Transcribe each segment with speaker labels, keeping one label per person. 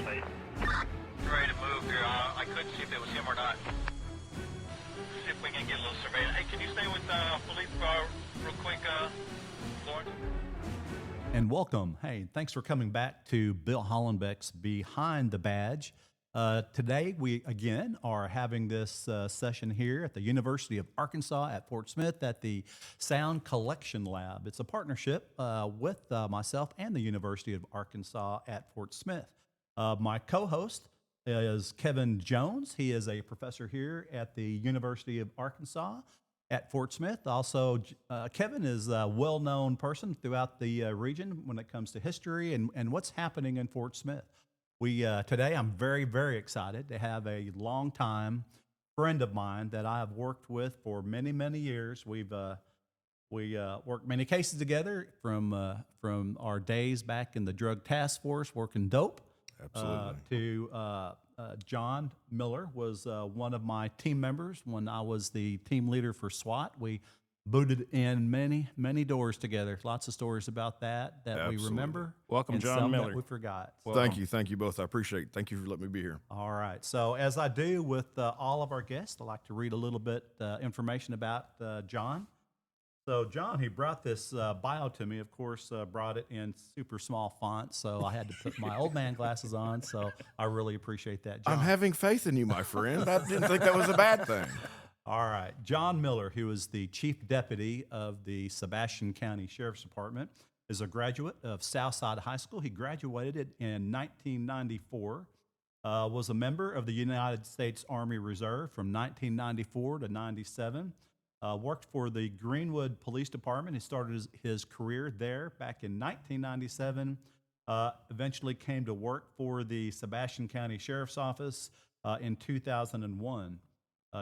Speaker 1: state.
Speaker 2: Ready to move here. I couldn't see if it was him or not. See if we can get a little survey. Hey, can you stay with Philippe real quick, Lawrence?
Speaker 3: And welcome. Hey, thanks for coming back to Bill Hollenbeck's Behind the Badge. Today, we again are having this session here at the University of Arkansas at Fort Smith at the Sound Collection Lab. It's a partnership with myself and the University of Arkansas at Fort Smith. My co-host is Kevin Jones. He is a professor here at the University of Arkansas at Fort Smith. Also, Kevin is a well-known person throughout the region when it comes to history and what's happening in Fort Smith. Today, I'm very, very excited to have a longtime friend of mine that I have worked with for many, many years. We worked many cases together from our days back in the drug task force working dope.
Speaker 4: Absolutely.
Speaker 3: To John Miller was one of my team members when I was the team leader for SWAT. We booted in many, many doors together. Lots of stories about that
Speaker 4: Absolutely.
Speaker 3: we remember.
Speaker 1: Welcome,
Speaker 3: and
Speaker 1: John
Speaker 3: some
Speaker 1: Miller.
Speaker 3: that we forgot.
Speaker 4: Thank you both. I appreciate it. Thank you for letting me be here.
Speaker 3: All right. So as I do with all of our guests, I like to read a little bit information about John. So John, he brought this bio to me, of course, brought it in super small font, so I had to put my old man glasses on, so I really appreciate that, John.
Speaker 4: I'm having faith in you, my friend. I didn't think that was a bad thing.
Speaker 3: All right. John Miller, who is the chief deputy of the Sebastian County Sheriff's Department, is a graduate of Southside High School. He graduated in 1994, was a member of the United States Army Reserve from 1994 to 97, worked for the Greenwood Police Department. He started his career there back in 1997, eventually came to work for the Sebastian County Sheriff's Office in 2001.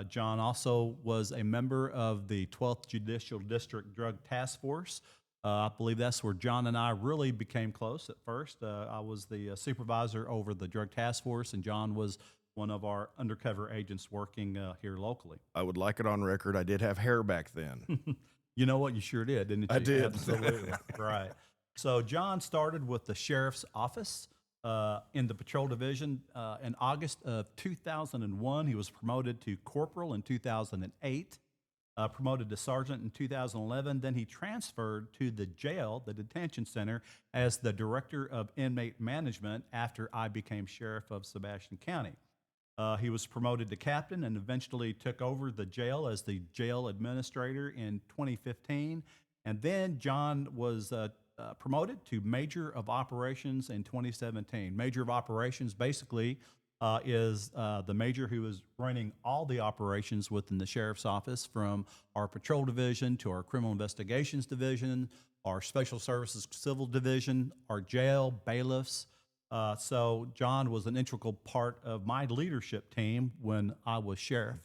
Speaker 3: John also was a member of the 12th Judicial District Drug Task Force. I believe that's where John and I really became close at first. I was the supervisor over the Drug Task Force, and John was one of our undercover agents working here locally.
Speaker 4: I would like it on record. I did have hair back then.
Speaker 3: You know what? You sure did, didn't you?
Speaker 4: I did.
Speaker 3: Absolutely. Right. So John started with the Sheriff's Office in the Patrol Division. In August of 2001, he was promoted to Corporal in 2008, promoted to Sergeant in 2011. Then he transferred to the jail, the detention center, as the Director of Inmate Management after I became Sheriff of Sebastian County. He was promoted to Captain and eventually took over the jail as the Jail Administrator in 2015. And then John was promoted to Major of Operations in 2017. Major of Operations basically is the major who is running all the operations within the Sheriff's Office, from our Patrol Division to our Criminal Investigations Division, our Special Services Civil Division, our jail, bailiffs. So John was an integral part of my leadership team when I was sheriff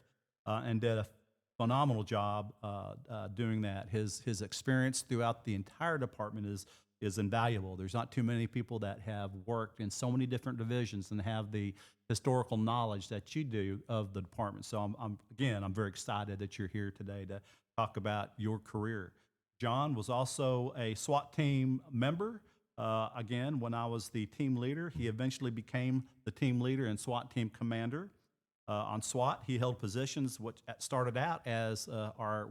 Speaker 3: and did a phenomenal job doing that. His experience throughout the entire department is invaluable. There's not too many people that have worked in so many different divisions and have the historical knowledge that you do of the department. So I'm very excited that you're here today to talk about your career. John was also a SWAT team member. Again, when I was the team leader, he eventually became the team leader and SWAT team commander. On SWAT, he held positions which started out as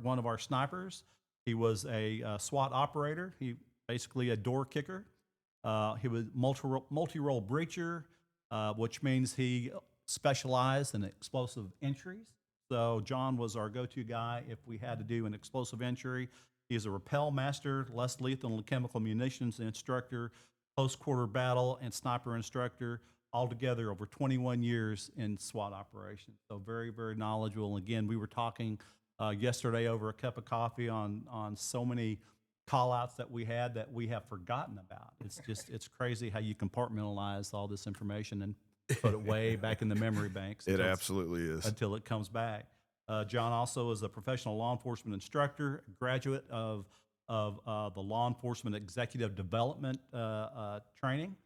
Speaker 3: one of our snipers. He was a SWAT operator. He basically a door kicker. He was multi-role breacher, which means he specialized in explosive entries. So John was our go-to guy if we had to do an explosive entry. He's a rappel master, less lethal chemical munitions instructor, close quarter battle and sniper instructor, altogether over 21 years in SWAT operations. So very, very knowledgeable. Again, we were talking yesterday over a cup of coffee on so many call-outs that we have forgotten about. It's crazy how you compartmentalize all this information and put it way back in the memory banks.
Speaker 4: It absolutely is.
Speaker 3: Until it comes back. John also is a professional law enforcement instructor, graduate of the Law Enforcement Executive Development training.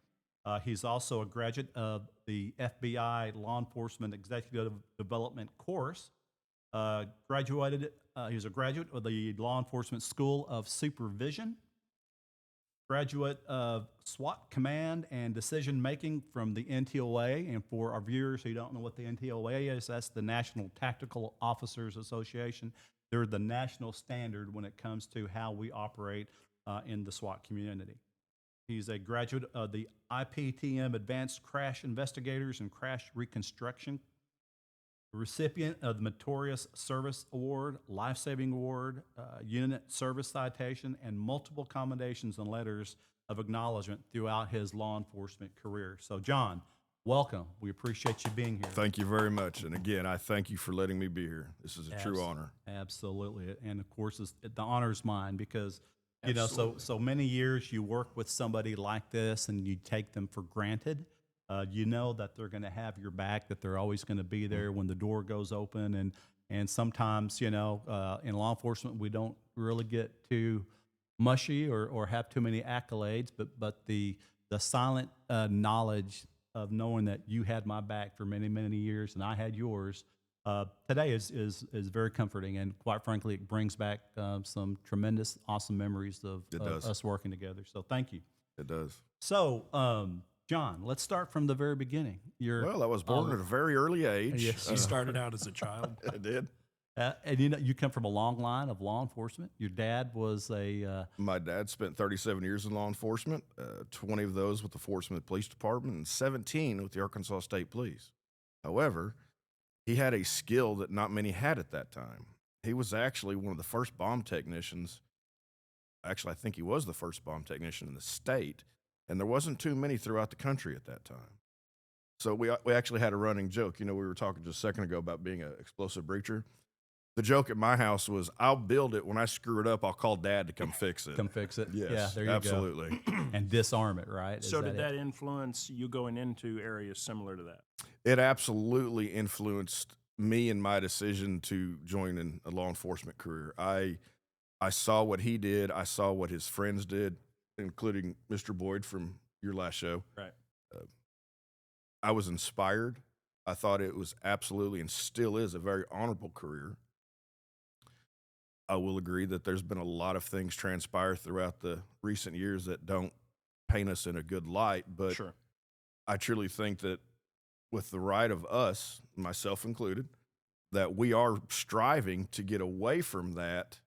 Speaker 3: He's also a graduate of the FBI Law Enforcement Executive Development course. He was a graduate of the Law Enforcement School of Supervision. graduate of SWAT Command and Decision Making from the NTOA. And for our viewers who don't know what the NTOA is, that's the National Tactical Officers Association. They're the national standard when it comes to how we operate in the SWAT community. He's a graduate of the IPTM Advanced Crash Investigators and Crash Reconstruction, recipient of the Meritorious Service Award, Life Saving Award, Unit Service Citation, and multiple commendations and letters of acknowledgement throughout his law enforcement career. So, John, welcome. We appreciate you being here.
Speaker 4: Thank you very much. And again, I thank you for letting me be here. This is a true honor.
Speaker 3: Absolutely. And of course, the honor is mine because, you know, so many years you work with somebody like this and you take them for granted. You know that they're going to have your back, that they're always going to be there when the door goes open. And sometimes, you know, in law enforcement, we don't really get too mushy or have too many accolades, but the silent knowledge of knowing that you had my back for many, many years and I had yours, today is very comforting. And quite frankly, it brings back some tremendous, awesome memories of us working together. So thank you.
Speaker 4: It does.
Speaker 3: So, John, let's start from the very beginning.
Speaker 4: Well, I was born at a very early age.
Speaker 3: Yes.
Speaker 1: You started out as a child.
Speaker 4: I did.
Speaker 3: And you know, you come from a long line of law enforcement. Your dad was a
Speaker 4: My dad spent 37 years in law enforcement, 20 of those with the Fort Smith Police Department and 17 with the Arkansas State Police. However, he had a skill that not many had at that time. He was actually one of the first bomb technicians. Actually, I think he was the first bomb technician in the state, and there wasn't too many throughout the country at that time. So we actually had a running joke. You know, we were talking just a second ago about being an explosive breacher. The joke at my house was, I'll build it. When I screw it up, I'll call Dad to come fix it.
Speaker 3: come fix it.
Speaker 4: Yes,
Speaker 3: Yeah, there you
Speaker 4: absolutely.
Speaker 3: go. And disarm it, right?
Speaker 1: So did that influence you going into areas similar to that?
Speaker 4: It absolutely influenced me and my decision to join in a law enforcement career. I saw what he did. I saw what his friends did, including Mr. Boyd from your last show.
Speaker 1: Right.
Speaker 4: I was inspired. I thought it was absolutely and still is a very honorable career. I will agree that there's been a lot of things transpire throughout the recent years that don't paint us in a good light, but
Speaker 1: Sure.
Speaker 4: I truly think that with the right of us, myself included, that we are striving to get away from that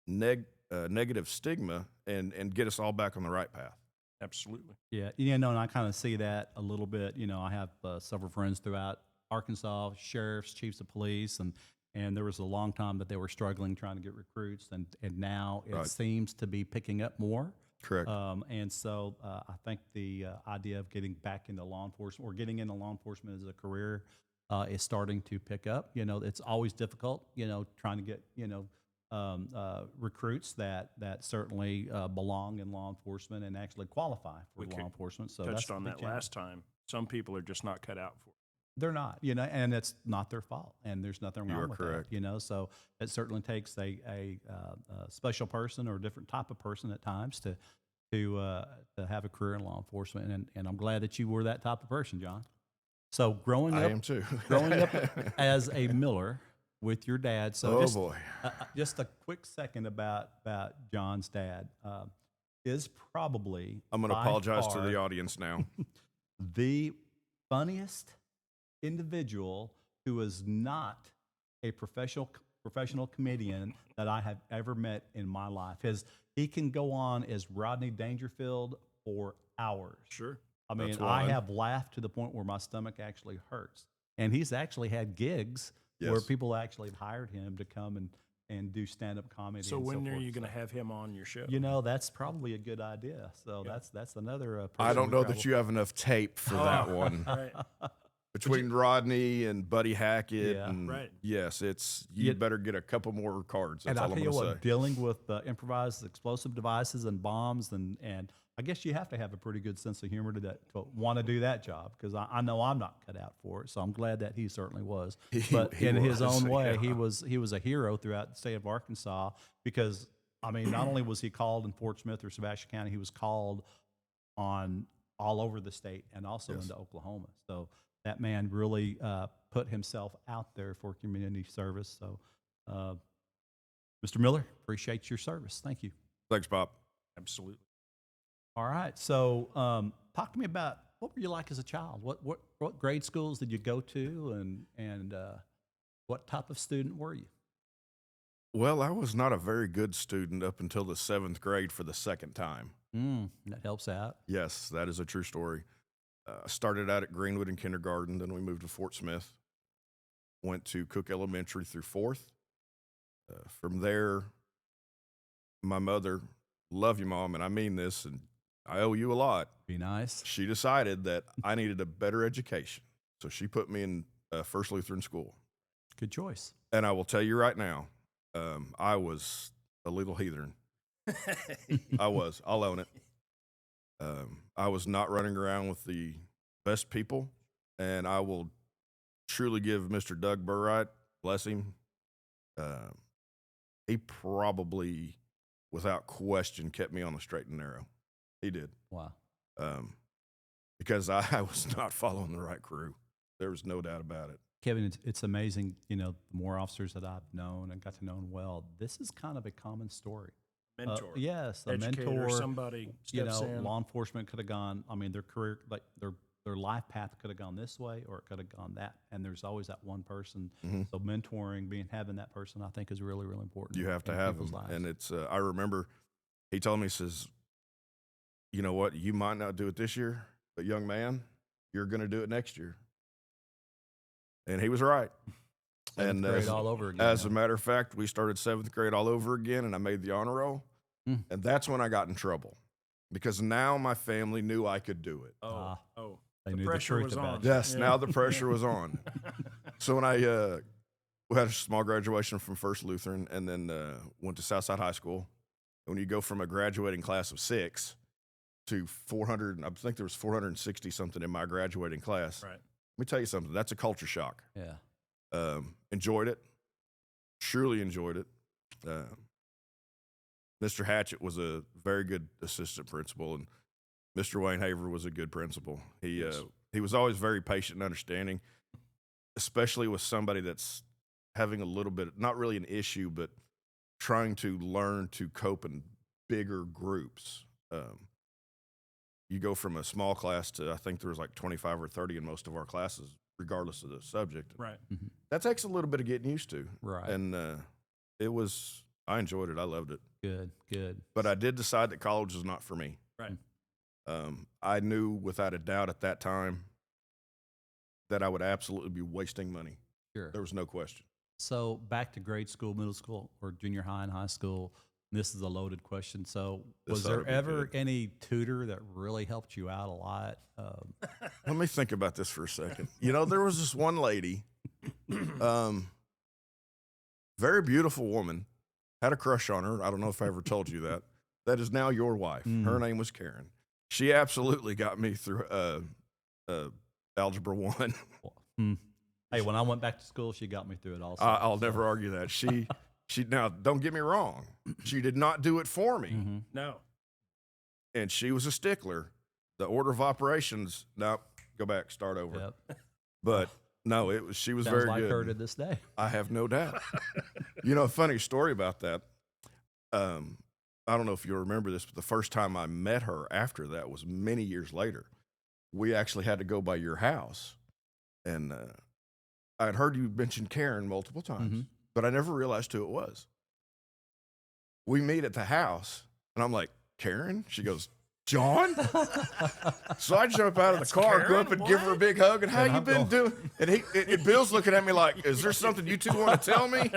Speaker 4: negative stigma and get us all back on the right path.
Speaker 1: Absolutely.
Speaker 3: Yeah, you know, and I kind of see that a little bit. You know, I have several friends throughout Arkansas, sheriffs, chiefs of police, and there was a long time that they were struggling trying to get recruits, and now it seems to be picking up more.
Speaker 4: Correct.
Speaker 3: And so I think the idea of getting back into law enforcement or getting into law enforcement as a career is starting to pick up. You know, it's always difficult, you know, trying to get, you know, recruits that certainly belong in law enforcement and actually qualify for law enforcement. So
Speaker 1: Touched
Speaker 3: that's
Speaker 1: on
Speaker 3: the
Speaker 1: that
Speaker 3: challenge.
Speaker 1: last time. Some people are just not cut out for it.
Speaker 3: They're not, you know, and it's not their fault, and there's nothing
Speaker 4: You
Speaker 3: wrong
Speaker 4: are
Speaker 3: with
Speaker 4: correct.
Speaker 3: that, you know. So it certainly takes a special person or a different type of person at times to have a career in law enforcement, and I'm glad that you were that type of person, John. So growing
Speaker 4: I
Speaker 3: up,
Speaker 4: am too.
Speaker 3: growing up as a Miller with your dad. So
Speaker 4: Oh, boy.
Speaker 3: just a quick second about John's dad is probably
Speaker 4: I'm going to
Speaker 3: by
Speaker 4: apologize to
Speaker 3: far
Speaker 4: the audience now.
Speaker 3: the funniest individual who is not a professional comedian that I have ever met in my life. He can go on as Rodney Dangerfield for hours.
Speaker 1: Sure.
Speaker 3: I mean,
Speaker 4: That's
Speaker 3: I
Speaker 4: one.
Speaker 3: have laughed to the point where my stomach actually hurts. And he's actually had gigs where
Speaker 4: Yes.
Speaker 3: people actually have hired him to come and do stand-up comedy.
Speaker 1: So
Speaker 3: and
Speaker 1: when
Speaker 3: so
Speaker 1: are
Speaker 3: forth.
Speaker 1: you going to have him on your show?
Speaker 3: You know, that's probably a good idea. So that's another.
Speaker 4: I
Speaker 3: person
Speaker 4: don't
Speaker 3: we
Speaker 4: know
Speaker 3: travel-
Speaker 4: that you have enough tape for that one.
Speaker 1: Right.
Speaker 4: Between Rodney and Buddy Hackett.
Speaker 3: Yeah.
Speaker 4: And
Speaker 1: Right.
Speaker 4: Yes, you
Speaker 3: Yeah.
Speaker 4: better get a couple more cards.
Speaker 3: And
Speaker 4: That's
Speaker 3: I'll
Speaker 4: all
Speaker 3: tell
Speaker 4: I'm
Speaker 3: you
Speaker 4: going to
Speaker 3: what,
Speaker 4: say.
Speaker 3: dealing with improvised explosive devices and bombs, and I guess you have to have a pretty good sense of humor to want to do that job, because I know I'm not cut out for it. So I'm glad that he certainly was. But
Speaker 4: He
Speaker 3: in his
Speaker 4: was,
Speaker 3: own way,
Speaker 4: yeah.
Speaker 3: he was a hero throughout the state of Arkansas, because I mean, not only was he called in Fort Smith or Sebastian County, he was called on all over the state and also
Speaker 4: Yes.
Speaker 3: into Oklahoma. So that man really put himself out there for community service. So, Mr. Miller, appreciate your service. Thank you.
Speaker 4: Thanks, Pop.
Speaker 1: Absolutely.
Speaker 3: All right. So, talk to me about what were you like as a child? What grade schools did you go to, and what type of student were you?
Speaker 4: Well, I was not a very good student up until the 7th grade for the second time.
Speaker 3: That helps out.
Speaker 4: Yes, that is a true story. I started out at Greenwood in kindergarten, then we moved to Fort Smith. Went to Cook Elementary through 4th. From there, my mother, love you, Mom, and I mean this, and I owe you a lot.
Speaker 3: Be nice.
Speaker 4: She decided that I needed a better education, so she put me in First Lutheran School.
Speaker 3: Good choice.
Speaker 4: And I will tell you right now, I was a little heathen. I was. I'll own it. I was not running around with the best people, and I will truly give Mr. Doug Burright, bless him, he probably, without question, kept me on the straight and narrow. He did.
Speaker 3: Wow.
Speaker 4: Because I was not following the right crew. There was no doubt about it.
Speaker 3: Kevin, it's amazing, the more officers that I've known and got to know well, this is kind of a common story.
Speaker 1: Mentor.
Speaker 3: Yes, a
Speaker 1: Educator,
Speaker 3: mentor.
Speaker 1: somebody steps in.
Speaker 3: Law enforcement could have gone, their career, like their life path could have gone this way or it could have gone that. And there's always that one person. So mentoring, having that person, I think is really, really important.
Speaker 4: You have to
Speaker 3: in
Speaker 4: have
Speaker 3: people's
Speaker 4: them.
Speaker 3: lives.
Speaker 4: And it's, I remember he told me, he says, you know what, you might not do it this year, but young man, you're going to do it next year. And he was right.
Speaker 3: Seventh grade all over again.
Speaker 4: As a matter of fact, we started 7th grade all over again, and I made the honor roll. And that's when I got in trouble because now my family knew I could do it.
Speaker 3: They
Speaker 1: The
Speaker 3: knew the
Speaker 1: pressure
Speaker 3: truth
Speaker 1: was
Speaker 3: about
Speaker 1: on.
Speaker 3: you.
Speaker 4: Yes, now the pressure was on. So when we had a small graduation from First Lutheran and then went to Southside High School. When you go from a graduating class of 6 to 400, I think there was 460 something in my graduating class.
Speaker 1: Right.
Speaker 4: Let me tell you something. That's a culture shock.
Speaker 3: Yeah.
Speaker 4: Enjoyed it. Truly enjoyed it. Mr. Hatchett was a very good assistant principal, and Mr. Wayne Haver was a good principal. He was always very patient and understanding, especially with somebody that's having a little bit, not really an issue, but trying to learn to cope in bigger groups. You go from a small class to, I think there was like 25 or 30 in most of our classes, regardless of the subject.
Speaker 1: Right.
Speaker 4: That takes a little bit of getting used to.
Speaker 3: Right.
Speaker 4: And I enjoyed it. I loved it.
Speaker 3: Good.
Speaker 4: But I did decide that college was not for me.
Speaker 1: Right.
Speaker 4: I knew without a doubt at that time that I would absolutely be wasting money.
Speaker 3: Sure.
Speaker 4: There was no question.
Speaker 3: So back to grade school, middle school, or junior high and high school. This is a loaded question. So
Speaker 4: This
Speaker 3: was
Speaker 4: ought
Speaker 3: there
Speaker 4: to be
Speaker 3: ever
Speaker 4: good.
Speaker 3: any tutor that really helped you out a lot?
Speaker 4: Let me think about this for a second. There was this one lady, very beautiful woman, had a crush on her. I don't know if I ever told you that. That is now your wife. Her name was Karen. She absolutely got me through Algebra 1.
Speaker 3: Hey, when I went back to school, she got me through it also.
Speaker 4: I'll never argue that. She now, don't get me wrong. She did not do it for me.
Speaker 1: No.
Speaker 4: And she was a stickler. The order of operations, no, go back, start over.
Speaker 3: Yep.
Speaker 4: But no, she was
Speaker 3: Sounds
Speaker 4: very
Speaker 3: like
Speaker 4: good.
Speaker 3: her to this day.
Speaker 4: I have no doubt. A funny story about that. I don't know if you'll remember this, but the first time I met her after that was many years later. We actually had to go by your house. And I had heard you mention Karen multiple times, but I never realized who it was. We meet at the house, and I'm like, Karen? She goes, John? So I jump out of the car, go up and give her a big hug, and how you been doing? And Bill's looking at me like, is there something you two want to tell me?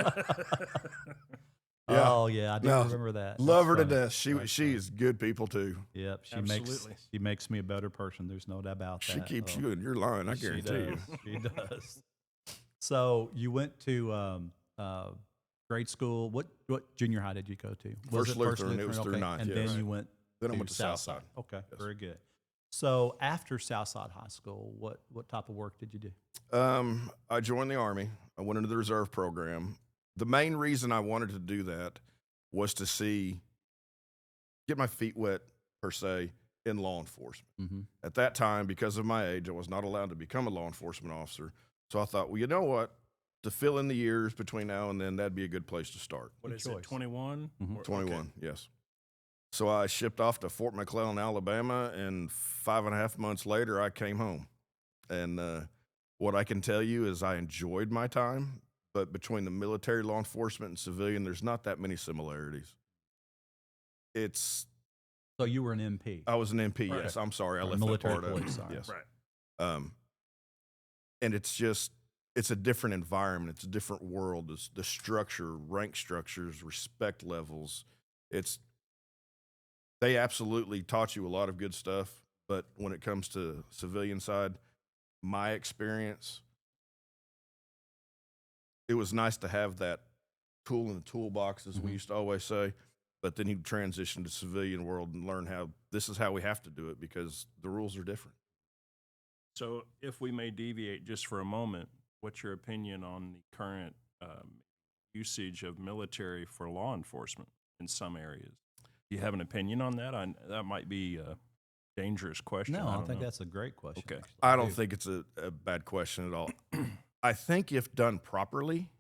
Speaker 4: Yeah.
Speaker 3: Oh yeah, I do remember that.
Speaker 4: Love
Speaker 3: That's
Speaker 4: her to
Speaker 3: funny.
Speaker 4: death. She is good people too.
Speaker 3: Yep,
Speaker 1: Absolutely.
Speaker 3: she makes me a better person. There's no doubt about that.
Speaker 4: She keeps you in your line, I guarantee you.
Speaker 3: She does. So you went to grade school. What junior high did you go to?
Speaker 4: First Lutheran, it was through
Speaker 3: Okay.
Speaker 4: ninth,
Speaker 3: And
Speaker 4: yes.
Speaker 3: then you went.
Speaker 4: Then I went to Southside.
Speaker 3: Okay,
Speaker 4: Yes.
Speaker 3: very good. So after Southside High School, what type of work did you do?
Speaker 4: I joined the Army. I went into the reserve program. The main reason I wanted to do that was to get my feet wet, per se, in law enforcement. At that time, because of my age, I was not allowed to become a law enforcement officer. So I thought, well, you know what? To fill in the years between now and then, that'd be a good place to start.
Speaker 1: What is
Speaker 3: choice.
Speaker 1: it, 21?
Speaker 4: 21, yes. So I shipped off to Fort McClellan, Alabama, and 5.5 months later, I came home. And what I can tell you is I enjoyed my time, but between the military, law enforcement, and civilian, there's not that many similarities.
Speaker 3: So you were an MP.
Speaker 4: I was an MP,
Speaker 1: Right.
Speaker 4: yes. I'm sorry, I
Speaker 3: Or
Speaker 4: left
Speaker 3: military
Speaker 4: that part out.
Speaker 3: police, sorry.
Speaker 4: Yes.
Speaker 1: Right.
Speaker 4: And it's a different environment. It's a different world. It's the structure, rank structures, respect levels. They absolutely taught you a lot of good stuff, but when it comes to civilian side, my experience, it was nice to have that tool in the toolbox, as we used to always say, but then you transition to civilian world and learn how this is how we have to do it because the rules are different.
Speaker 1: So if we may deviate just for a moment, what's your opinion on the current usage of military for law enforcement in some areas? Do you have an opinion on that? That might be a dangerous question.
Speaker 3: No, I
Speaker 1: don't
Speaker 3: think
Speaker 1: know.
Speaker 3: that's a great question.
Speaker 1: Okay.
Speaker 3: actually.
Speaker 4: I don't think it's a bad question at all. I think if done properly,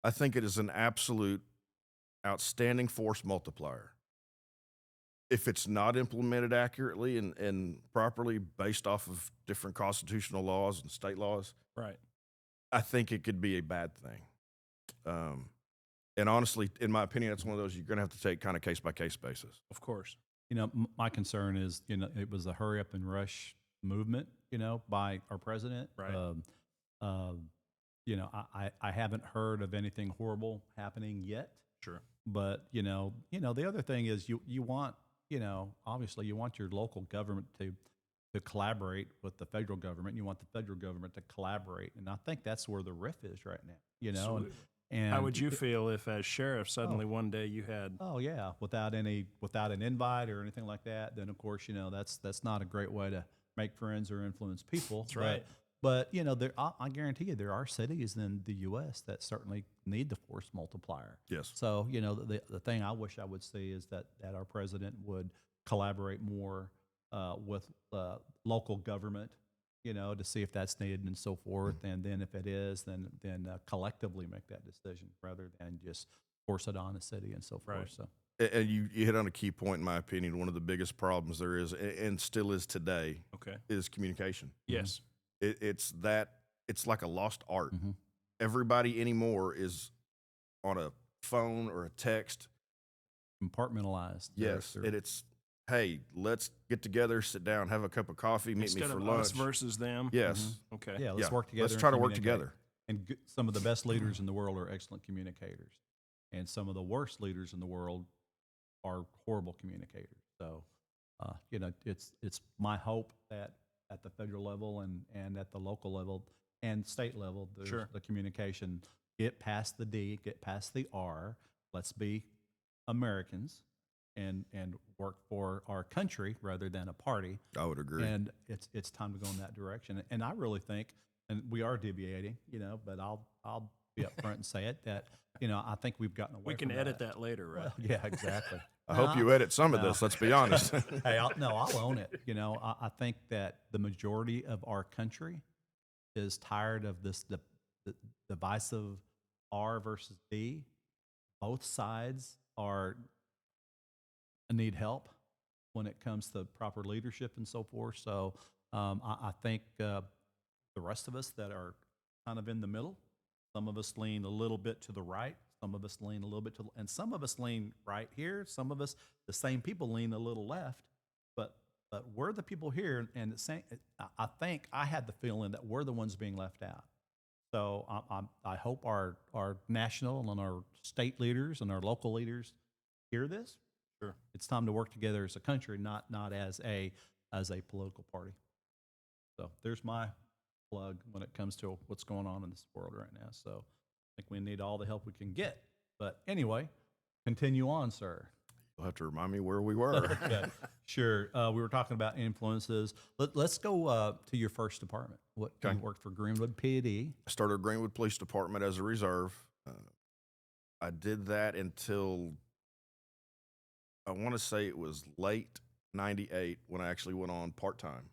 Speaker 4: I think it is an absolute outstanding force multiplier. If it's not implemented accurately and properly based off of different constitutional laws and state laws,
Speaker 1: Right.
Speaker 4: I think it could be a bad thing. And honestly, in my opinion, that's one of those you're going to have to take kind of case by case basis.
Speaker 1: Of course.
Speaker 3: You know, my concern is, you know, it was a hurry up and rush movement, you know, by our president.
Speaker 1: Right.
Speaker 3: You know, I haven't heard of anything horrible happening yet.
Speaker 1: Sure.
Speaker 3: But you know, the other thing is you want, you know, obviously you want your local government to collaborate with the federal government. You want the federal government to collaborate, and I think that's where the riff is right now. You know,
Speaker 1: Absolutely.
Speaker 3: and
Speaker 1: How would you feel if, as sheriff, suddenly one day you had
Speaker 3: Oh yeah, without an invite or anything like that, then of course, you know, that's not a great way to make friends or influence people.
Speaker 1: That's right.
Speaker 3: But you know, I guarantee you there are cities in the U.S. that certainly need the force multiplier.
Speaker 4: Yes.
Speaker 3: So you know, the thing I wish I would see is that our president would collaborate more with local government, you know, to see if that's needed and so forth. And then if it is, then collectively make that decision rather than just force it on the city and so forth.
Speaker 1: Right.
Speaker 3: So
Speaker 4: And you hit on a key point, in my opinion. One of the biggest problems there is, and still is today,
Speaker 1: okay.
Speaker 4: is communication.
Speaker 1: Yes.
Speaker 4: It's like a lost art.
Speaker 3: Mhm.
Speaker 4: Everybody anymore is on a phone or a text.
Speaker 3: compartmentalized.
Speaker 4: Yes,
Speaker 3: They're-
Speaker 4: and it's, hey, let's get together, sit down, have a cup of coffee, meet
Speaker 1: Instead
Speaker 4: me for
Speaker 1: of
Speaker 4: lunch.
Speaker 1: us versus them.
Speaker 4: Yes.
Speaker 1: Okay.
Speaker 3: yeah, let's
Speaker 4: Yeah.
Speaker 3: work together.
Speaker 4: Let's
Speaker 3: and
Speaker 4: try to work
Speaker 3: communicate.
Speaker 4: together.
Speaker 3: And some of the best leaders in the world are excellent communicators, and some of the worst leaders in the world are horrible communicators. So, you know, it's my hope that at the federal level and at the local level and state level, there's
Speaker 1: Sure.
Speaker 3: the communication get past the D, get past the R. Let's be Americans and work for our country rather than a party.
Speaker 4: I would agree.
Speaker 3: And it's time to go in that direction. And I really think, and we are deviating, you know, but I'll be upfront and say it that, you know, I think we've gotten away.
Speaker 1: We can
Speaker 3: from
Speaker 1: edit that later, right?
Speaker 3: Well, yeah, exactly.
Speaker 4: I hope you edit some of this, let's be honest.
Speaker 3: Hey, I'll own it. You know, I think that the majority of our country is tired of this the divisive R versus D. Both sides need help when it comes to proper leadership and so forth. So I think the rest of us that are kind of in the middle, some of us lean a little bit to the right, some of us lean a little bit to, and some of us lean right here. Some of us, the same people, lean a little left. But we're the people here, and I think I had the feeling that we're the ones being left out. So I hope our national and our state leaders and our local leaders hear this.
Speaker 1: Sure.
Speaker 3: It's time to work together as a country, not as a political party. So there's my plug when it comes to what's going on in this world right now. So I think we need all the help we can get. But anyway, continue on, sir.
Speaker 4: You'll have to remind me where we were.
Speaker 3: Yeah, sure. We were talking about influences. Let's go to your first department. You worked for Greenwood PD.
Speaker 4: I started Greenwood Police Department as a reserve. I did that until I want to say it was late '98 when I actually went on part-time.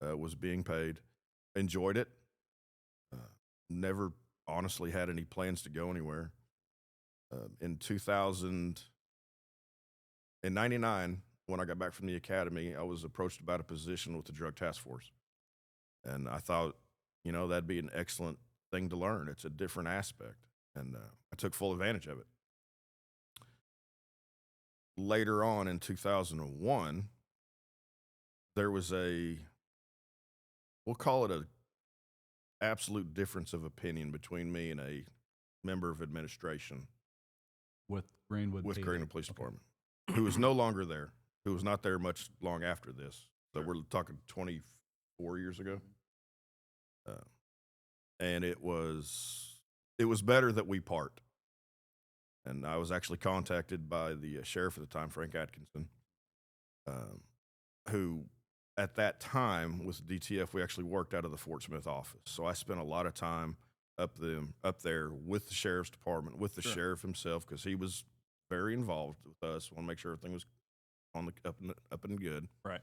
Speaker 4: Was being paid. Enjoyed it. Never honestly had any plans to go anywhere. In 2000 in '99, when I got back from the academy, I was approached about a position with the drug task force. And I thought, that'd be an excellent thing to learn. It's a different aspect. And I took full advantage of it. Later on in 2001, there was we'll call it a absolute difference of opinion between me and a member of administration
Speaker 3: With Greenwood
Speaker 4: with
Speaker 3: PD.
Speaker 4: Greenwood Police Department, who is no longer there, who was not there much long after this. So we're talking 24 years ago. And it was better that we part. And I was actually contacted by the sheriff at the time, Frank Atkinson, who at that time with DTF, we actually worked out of the Fort Smith office. So I spent a lot of time up there with the sheriff's department, with the sheriff himself, because he was very involved with us. Want to make sure everything was on the up and good.
Speaker 1: Right.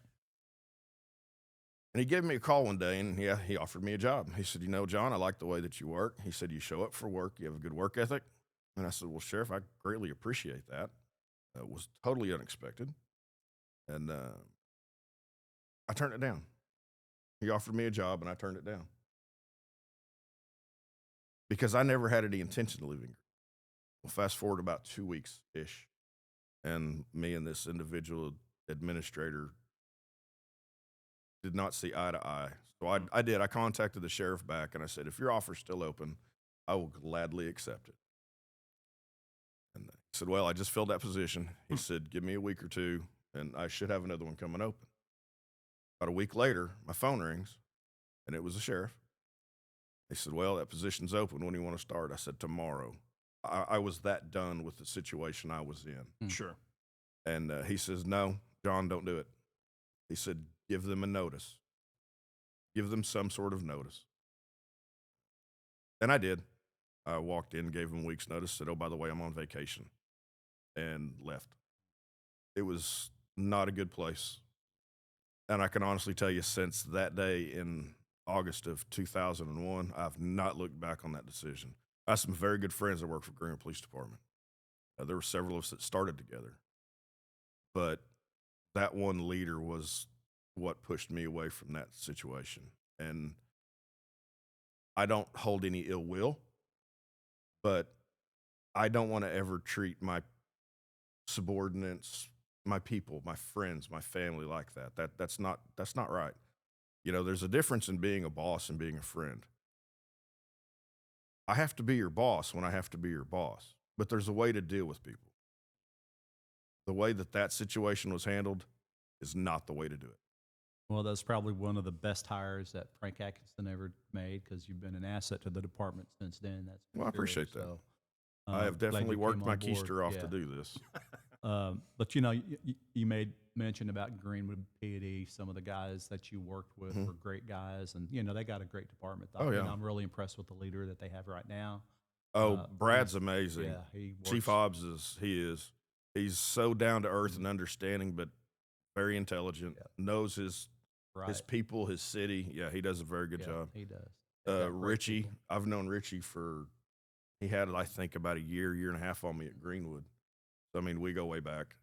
Speaker 4: And he gave me a call one day, and he offered me a job. He said, John, I like the way that you work. He said, you show up for work. You have a good work ethic. And I said, well, Sheriff, I greatly appreciate that. It was totally unexpected. And I turned it down. He offered me a job, and I turned it down. Because I never had any intention of leaving. Well, fast forward about 2 weeks-ish, and me and this individual administrator did not see eye to eye. So I contacted the sheriff back, and I said, if your offer's still open, I will gladly accept it. And he said, well, I just filled that position. He said, give me a week or two, and I should have another one coming open. About a week later, my phone rings, and it was the sheriff. He said, well, that position's open. When do you want to start? I said, tomorrow. I was that done with the situation I was in.
Speaker 1: Sure.
Speaker 4: And he says, no, John, don't do it. He said, give them a notice. Give them some sort of notice. And I did. I walked in, gave them a week's notice, said, oh, by the way, I'm on vacation, and left. It was not a good place. And I can honestly tell you, since that day in August of 2001, I've not looked back on that decision. I have some very good friends that work for Greenwood Police Department. There were several of us that started together. But that one leader was what pushed me away from that situation. And I don't hold any ill will, but I don't want to ever treat my subordinates, my people, my friends, my family like that. That's not right. There's a difference in being a boss and being a friend. I have to be your boss when I have to be your boss, but there's a way to deal with people. The way that situation was handled is not the way to do it.
Speaker 3: Well, that's probably one of the best hires that Frank Atkinson ever made, because you've been an asset to the department since then. That's for
Speaker 4: Well, I
Speaker 3: sure.
Speaker 4: appreciate that.
Speaker 3: So,
Speaker 4: I have
Speaker 3: glad
Speaker 4: definitely
Speaker 3: you
Speaker 4: worked
Speaker 3: came
Speaker 4: my
Speaker 3: on board.
Speaker 4: keister off
Speaker 3: Yeah.
Speaker 4: to do this.
Speaker 3: But you made mention about Greenwood PD. Some of the guys that you worked with were great guys, and they got a great department.
Speaker 4: Oh, yeah.
Speaker 3: I'm really impressed with the leader that they have right now.
Speaker 4: Oh, Brad's amazing.
Speaker 3: Yeah, he works.
Speaker 4: Chief Hobbs he's so down to earth and understanding, but very intelligent, knows his people, his city. Yeah, he does a very good job.
Speaker 3: He does. They've got great
Speaker 4: Richie,
Speaker 3: people.
Speaker 4: I've known Richie he had, I think, about a year and a half on me at Greenwood. So, I mean, we go way back.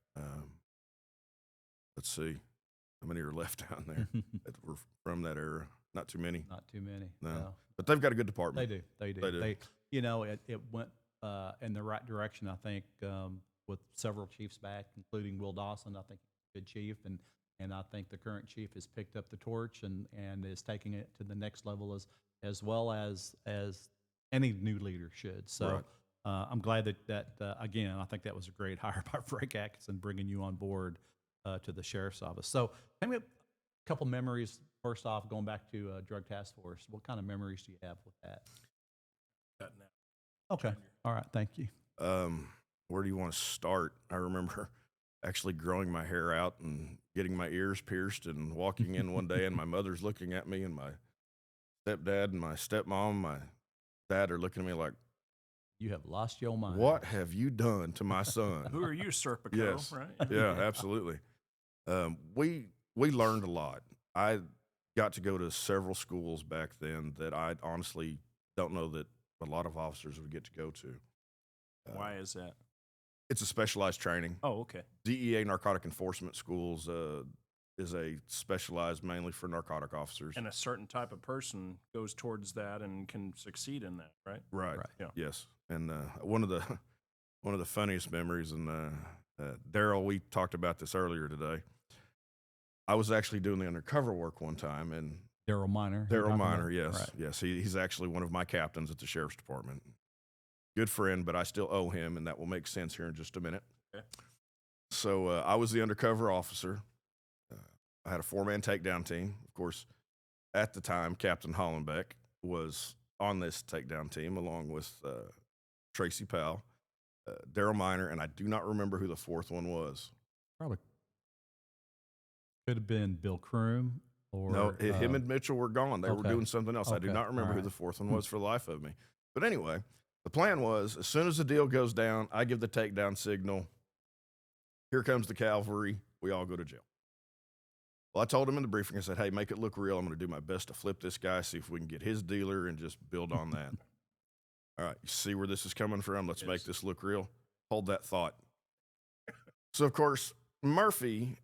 Speaker 4: Let's see. How many are left down there that were from that era? Not too many.
Speaker 3: Not too many.
Speaker 4: No. But they've got a good department.
Speaker 3: They do.
Speaker 4: They do.
Speaker 3: It went in the right direction, I think, with several chiefs back, including Will Dawson. I think he's a good chief, and I think the current chief has picked up the torch and is taking it to the next level as well as any new leader should. So
Speaker 4: Right.
Speaker 3: I'm glad that again, I think that was a great hire by Frank Atkinson, bringing you on board to the sheriff's office. So tell me a couple memories. First off, going back to Drug Task Force, what kind of memories do you have with that? Okay. All right. Thank you.
Speaker 4: Where do you want to start? I remember actually growing my hair out and getting my ears pierced and walking in one day, and my mother's looking at me, and my stepdad and my stepmom, my dad are looking at me like,
Speaker 3: You have lost your mind.
Speaker 4: what have you done to my son?
Speaker 1: Who are you, Serpico?
Speaker 4: Yes.
Speaker 1: Right?
Speaker 4: Yeah, absolutely. We learned a lot. I got to go to several schools back then that I honestly don't know that a lot of officers would get to go to.
Speaker 1: Why is that?
Speaker 4: It's a specialized training.
Speaker 1: Oh, okay.
Speaker 4: DEA narcotic enforcement schools is a specialized mainly for narcotic officers.
Speaker 1: And a certain type of person goes towards that and can succeed in that, right?
Speaker 4: Right.
Speaker 1: Yeah.
Speaker 4: Yes. And one of the funniest memories, and Daryl, we talked about this earlier today. I was actually doing the undercover work one time, and
Speaker 3: Daryl Minor.
Speaker 4: Daryl Minor, yes,
Speaker 3: Right.
Speaker 4: yes, he's actually one of my captains at the sheriff's department. Good friend, but I still owe him, and that will make sense here in just a minute.
Speaker 1: Okay.
Speaker 4: So I was the undercover officer. I had a 4-man takedown team. Of course, at the time, Captain Hollenbeck was on this takedown team along with Tracy Powell, Daryl Minor, and I do not remember who the fourth one was.
Speaker 3: Probably could have been Bill Kroom or
Speaker 4: No, him and Mitchell were gone. They were
Speaker 3: okay.
Speaker 4: doing something else. I do
Speaker 3: Okay.
Speaker 4: not remember
Speaker 3: All
Speaker 4: who
Speaker 3: right.
Speaker 4: the fourth one was for the life of me. But anyway, the plan was as soon as the deal goes down, I give the takedown signal. Here comes the cavalry. We all go to jail. Well, I told him in the briefing, I said, hey, make it look real. I'm going to do my best to flip this guy, see if we can get his dealer and just build on that. All right, you see where this is coming from? Let's make this look real. Hold that thought. So, of course, Murphy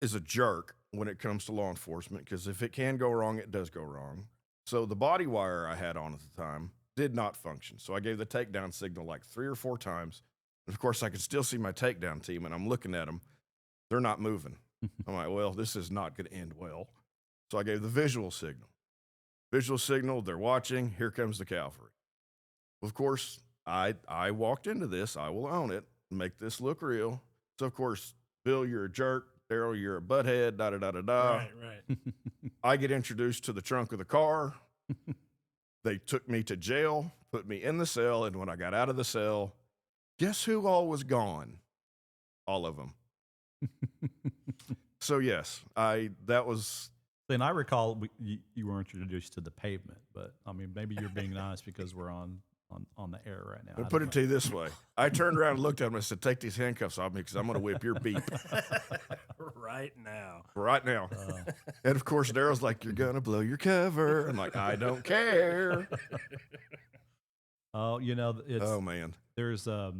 Speaker 4: is a jerk when it comes to law enforcement because if it can go wrong, it does go wrong. So the body wire I had on at the time did not function. So I gave the takedown signal like 3 or 4 times. And of course, I could still see my takedown team, and I'm looking at them. They're not moving. I'm like, well, this is not going to end well. So I gave the visual signal. Visual signal, they're watching. Here comes the cavalry. Of course, I walked into this. I will own it, make this look real. So, of course, Bill, you're a jerk. Daryl, you're a butthead, da-da-da-da-da.
Speaker 1: Right.
Speaker 4: I get introduced to the trunk of the car. They took me to jail, put me in the cell, and when I got out of the cell, guess who all was gone? All of them. So, yes, that was...
Speaker 3: Then I recall you weren't introduced to the pavement, but I mean, maybe you're being nice because we're on the air right now.
Speaker 4: I'll put it to you this way. I turned around and looked at him and said, take these handcuffs off me because I'm going to whip your beep
Speaker 1: Right now.
Speaker 4: right now. And, of course, Daryl's like, you're going to blow your cover. I'm like, I don't care.
Speaker 3: Oh, you know, it's
Speaker 4: Oh, man.
Speaker 3: there's I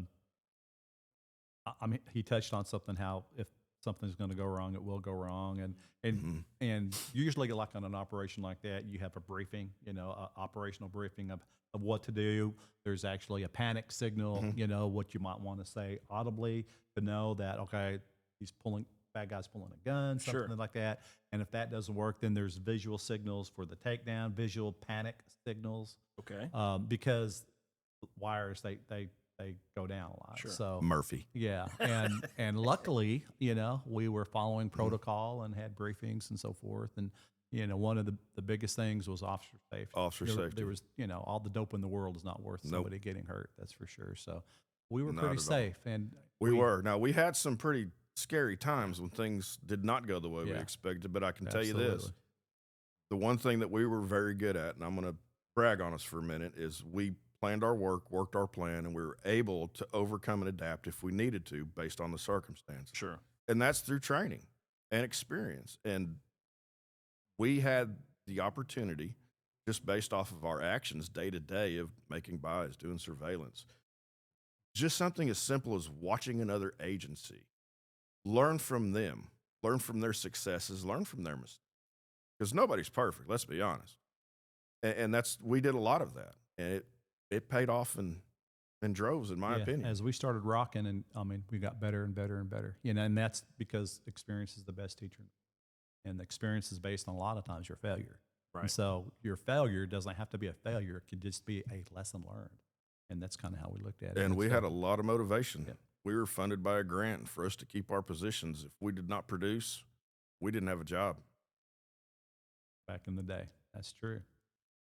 Speaker 3: mean, he touched on something how if something's going to go wrong, it will go wrong, and usually like on an operation like that, you have a briefing, you know, a operational briefing of what to do. There's actually a panic signal, you know, what you might want to say audibly to know that okay, bad guy's pulling a gun, something
Speaker 1: Sure.
Speaker 3: like that. And if that doesn't work, then there's visual signals for the takedown, visual panic signals,
Speaker 1: Okay.
Speaker 3: because wires they go down a lot.
Speaker 1: Sure.
Speaker 3: So
Speaker 4: Murphy.
Speaker 3: yeah, and luckily, you know, we were following protocol and had briefings and so forth. And you know, one of the biggest things was officer safety.
Speaker 4: Officer safety.
Speaker 3: There was, you know, all the dope in the world is not worth
Speaker 4: Nope.
Speaker 3: somebody getting hurt. That's for sure. So we were
Speaker 4: Not
Speaker 3: pretty
Speaker 4: at all.
Speaker 3: safe, and
Speaker 4: We were. Now, we had some pretty scary times when things did not go the way we
Speaker 3: Yeah.
Speaker 4: expected, but I can tell you this.
Speaker 3: Absolutely.
Speaker 4: The one thing that we were very good at, and I'm going to brag on us for a minute, is we planned our work, worked our plan, and we were able to overcome and adapt if we needed to based on the circumstances.
Speaker 1: Sure.
Speaker 4: And that's through training and experience. And we had the opportunity, just based off of our actions day to day of making buys, doing surveillance, just something as simple as watching another agency, learn from them, learn from their successes, learn from their mistakes. Because nobody's perfect, let's be honest. And we did a lot of that. And it paid off in droves, in my
Speaker 3: Yeah,
Speaker 4: opinion.
Speaker 3: as we started rocking, and I mean, we got better and better and better. You know, and that's because experience is the best teacher, and the experience is based on a lot of times your failure.
Speaker 1: Right.
Speaker 3: And so your failure doesn't have to be a failure; it could just be a lesson learned, and that's kind of how we looked at it.
Speaker 4: And we
Speaker 3: so,
Speaker 4: had a lot of motivation.
Speaker 3: Yeah.
Speaker 4: We were funded by a grant, and for us to keep our positions. If we did not produce, we didn't have a job.
Speaker 3: back in the day. That's true.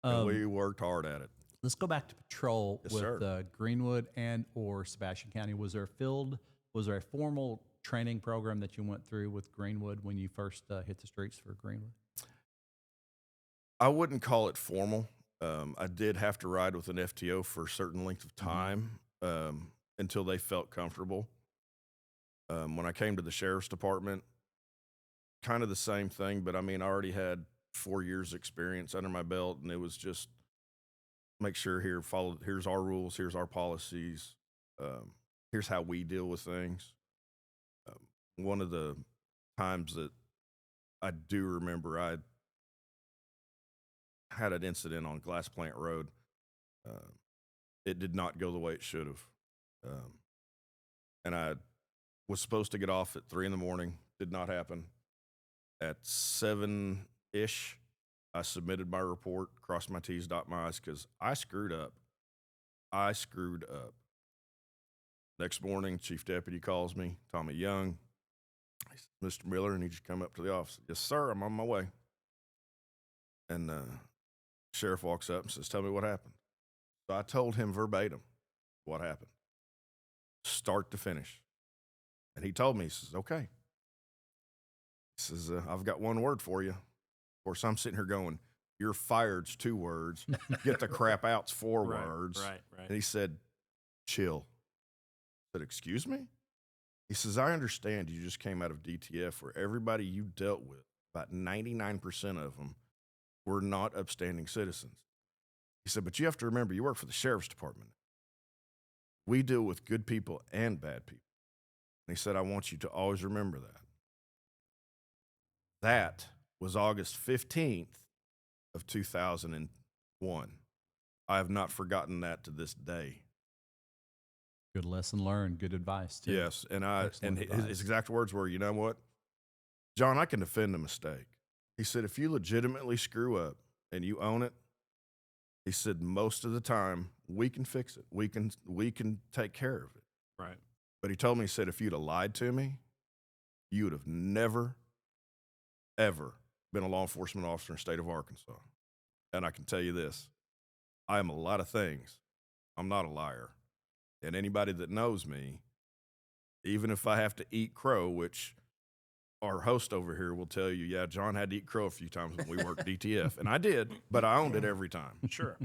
Speaker 4: And we worked hard at it.
Speaker 3: Let's go back to patrol
Speaker 4: Yes,
Speaker 3: with
Speaker 4: sir.
Speaker 3: Greenwood and or Sebastian County. Was there a formal training program that you went through with Greenwood when you first hit the streets for Greenwood?
Speaker 4: I wouldn't call it formal. I did have to ride with an FTO for a certain length of time until they felt comfortable. When I came to the sheriff's department, kind of the same thing, but I mean, I already had 4 years experience under my belt, and it was just make sure here's our rules, here's our policies. here's how we deal with things. One of the times that I do remember, I had an incident on Glass Plant Road. It did not go the way it should have. And I was supposed to get off at 3 a.m. Did not happen. At 7-ish, I submitted my report, crossed my T's, dot my I's, because I screwed up. Next morning, Chief Deputy calls me, Tommy Young. He said, Mr. Miller, I need you to come up to the office. Yes, sir, I'm on my way. And the sheriff walks up and says, tell me what happened. So I told him verbatim what happened, start to finish. And he told me, he says, okay. He says, I've got one word for you. Of course, I'm sitting here going, you're fired's 2 words. Get the crap out's 4 words.
Speaker 1: Right.
Speaker 4: And he said, chill. I said, excuse me? He says, I understand you just came out of DTF where everybody you dealt with, about 99% of them, were not upstanding citizens. He said, but you have to remember, you work for the sheriff's department. We deal with good people and bad people. And he said, I want you to always remember that. That was August 15th of 2001. I have not forgotten that to this day.
Speaker 3: Good lesson learned. Good advice, too.
Speaker 4: Yes, and
Speaker 3: Excellent
Speaker 4: his
Speaker 3: advice.
Speaker 4: exact words were, you know what, John, I can defend a mistake. He said, if you legitimately screw up and you own it, he said, most of the time we can fix it. We can take care of it.
Speaker 1: Right.
Speaker 4: But he told me, he said, if you'd have lied to me, you would have never, ever been a law enforcement officer in the state of Arkansas. And I can tell you this, I am a lot of things. I'm not a liar. And anybody that knows me, even if I have to eat crow, which our host over here will tell you, yeah, John had to eat crow a few times when we worked DTF. And I did, but I owned it every time.
Speaker 1: Sure.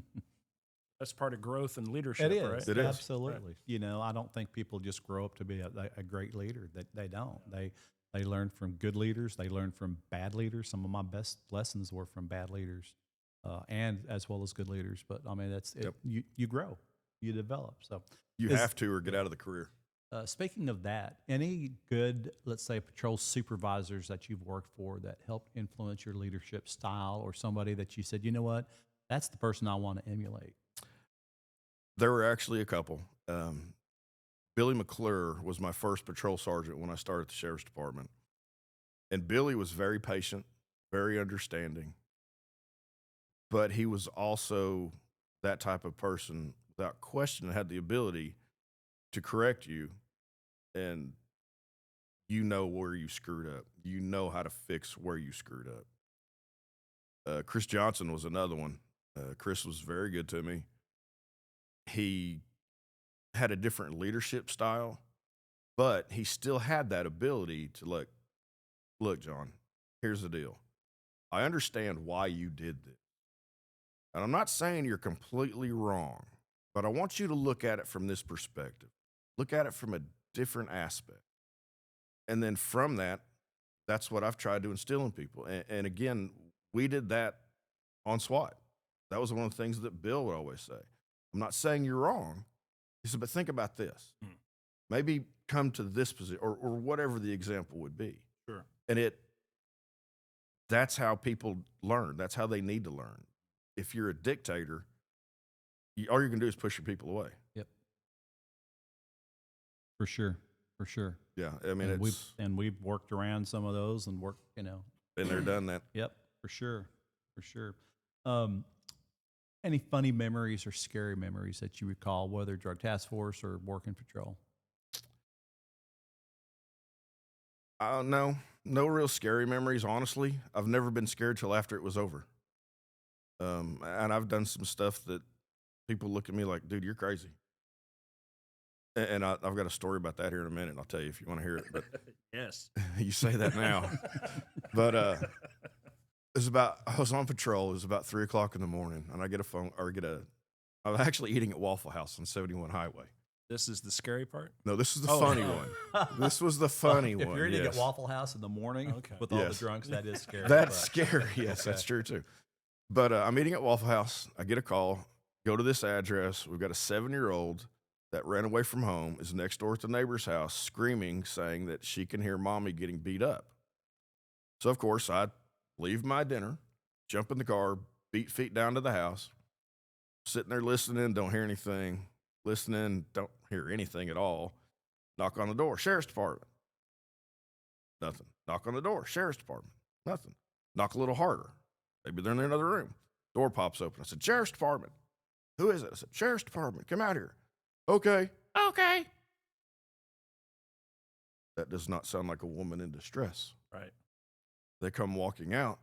Speaker 1: That's part of growth and leadership,
Speaker 3: It is.
Speaker 1: right?
Speaker 4: It is.
Speaker 3: Absolutely. Right. You know, I don't think people just grow up to be a great leader. They don't. They learn from good leaders. They learn from bad leaders. Some of my best lessons were from bad leaders, and as well as good leaders. But I mean, that's it.
Speaker 4: Yep.
Speaker 3: You grow, you develop. So
Speaker 4: You have to, or get out of the career.
Speaker 3: speaking of that, any good, let's say, patrol supervisors that you've worked for that helped influence your leadership style, or somebody that you said, you know what, that's the person I want to emulate?
Speaker 4: There were actually a couple. Billy McClure was my first patrol sergeant when I started at the sheriff's department. And Billy was very patient, very understanding. But he was also that type of person, without question, that had the ability to correct you. And you know where you screwed up. You know how to fix where you screwed up. Chris Johnson was another one. Chris was very good to me. He had a different leadership style, but he still had that ability to look, John, here's the deal. I understand why you did this. And I'm not saying you're completely wrong, but I want you to look at it from this perspective. Look at it from a different aspect. And then from that, that's what I've tried to instill in people. And again, we did that on SWAT. That was one of the things that Bill would always say. I'm not saying you're wrong. He said, but think about this. Maybe come to this position, or whatever the example would be.
Speaker 1: Sure.
Speaker 4: And that's how people learn. That's how they need to learn. If you're a dictator, all you're going to do is push your people away.
Speaker 3: Yep. For sure. For sure.
Speaker 4: Yeah. I mean,
Speaker 3: and we've worked around some of those and worked,
Speaker 4: been there, done that.
Speaker 3: Yep. For sure. For sure. Any funny memories or scary memories that you recall, whether drug task force or working patrol?
Speaker 4: No real scary memories. Honestly, I've never been scared till after it was over. And I've done some stuff that people look at me like, dude, you're crazy. And I've got a story about that here in a minute. I'll tell you if you want to hear it. But
Speaker 1: Yes.
Speaker 4: you say that now. But I was on patrol. It was about 3 o'clock in the morning, and I get a phone, I was actually eating at Waffle House on 71 Highway.
Speaker 1: This is the scary part?
Speaker 4: No, this is the funny one. This was the funny one.
Speaker 3: If you're eating
Speaker 4: yes.
Speaker 3: at Waffle House in the morning with all the drunks, that is scary.
Speaker 4: That's scary. Yes, that's true too. But I'm eating at Waffle House. I get a call, go to this address. We've got a 7-year-old that ran away from home is next door at the neighbor's house screaming, saying that she can hear mommy getting beat up. So, of course, I leave my dinner, jump in the car, beat feet down to the house, sitting there listening, don't hear anything, listening, don't hear anything at all. Knock on the door, sheriff's department. Nothing. Knock on the door, sheriff's department. Nothing. Knock a little harder. Maybe they're in another room. Door pops open. I said, sheriff's department. Who is it? I said, sheriff's department. Come out here. Okay. Okay. That does not sound like a woman in distress.
Speaker 1: Right.
Speaker 4: They come walking out,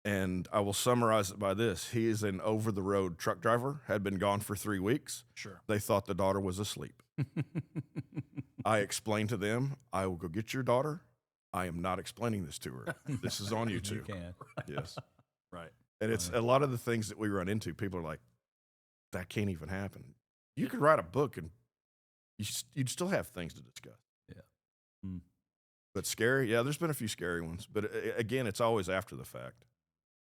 Speaker 4: and I will summarize it by this. He is an over-the-road truck driver, had been gone for 3 weeks.
Speaker 1: Sure.
Speaker 4: They thought the daughter was asleep. I explained to them, I will go get your daughter. I am not explaining this to her. This is on YouTube.
Speaker 3: You can.
Speaker 4: Yes.
Speaker 1: Right.
Speaker 4: And it's a lot of the things that we run into, people are like, that can't even happen. You could write a book and you'd still have things to discuss.
Speaker 3: Yeah. Mm.
Speaker 4: But scary? Yeah, there's been a few scary ones. But again, it's always after the fact.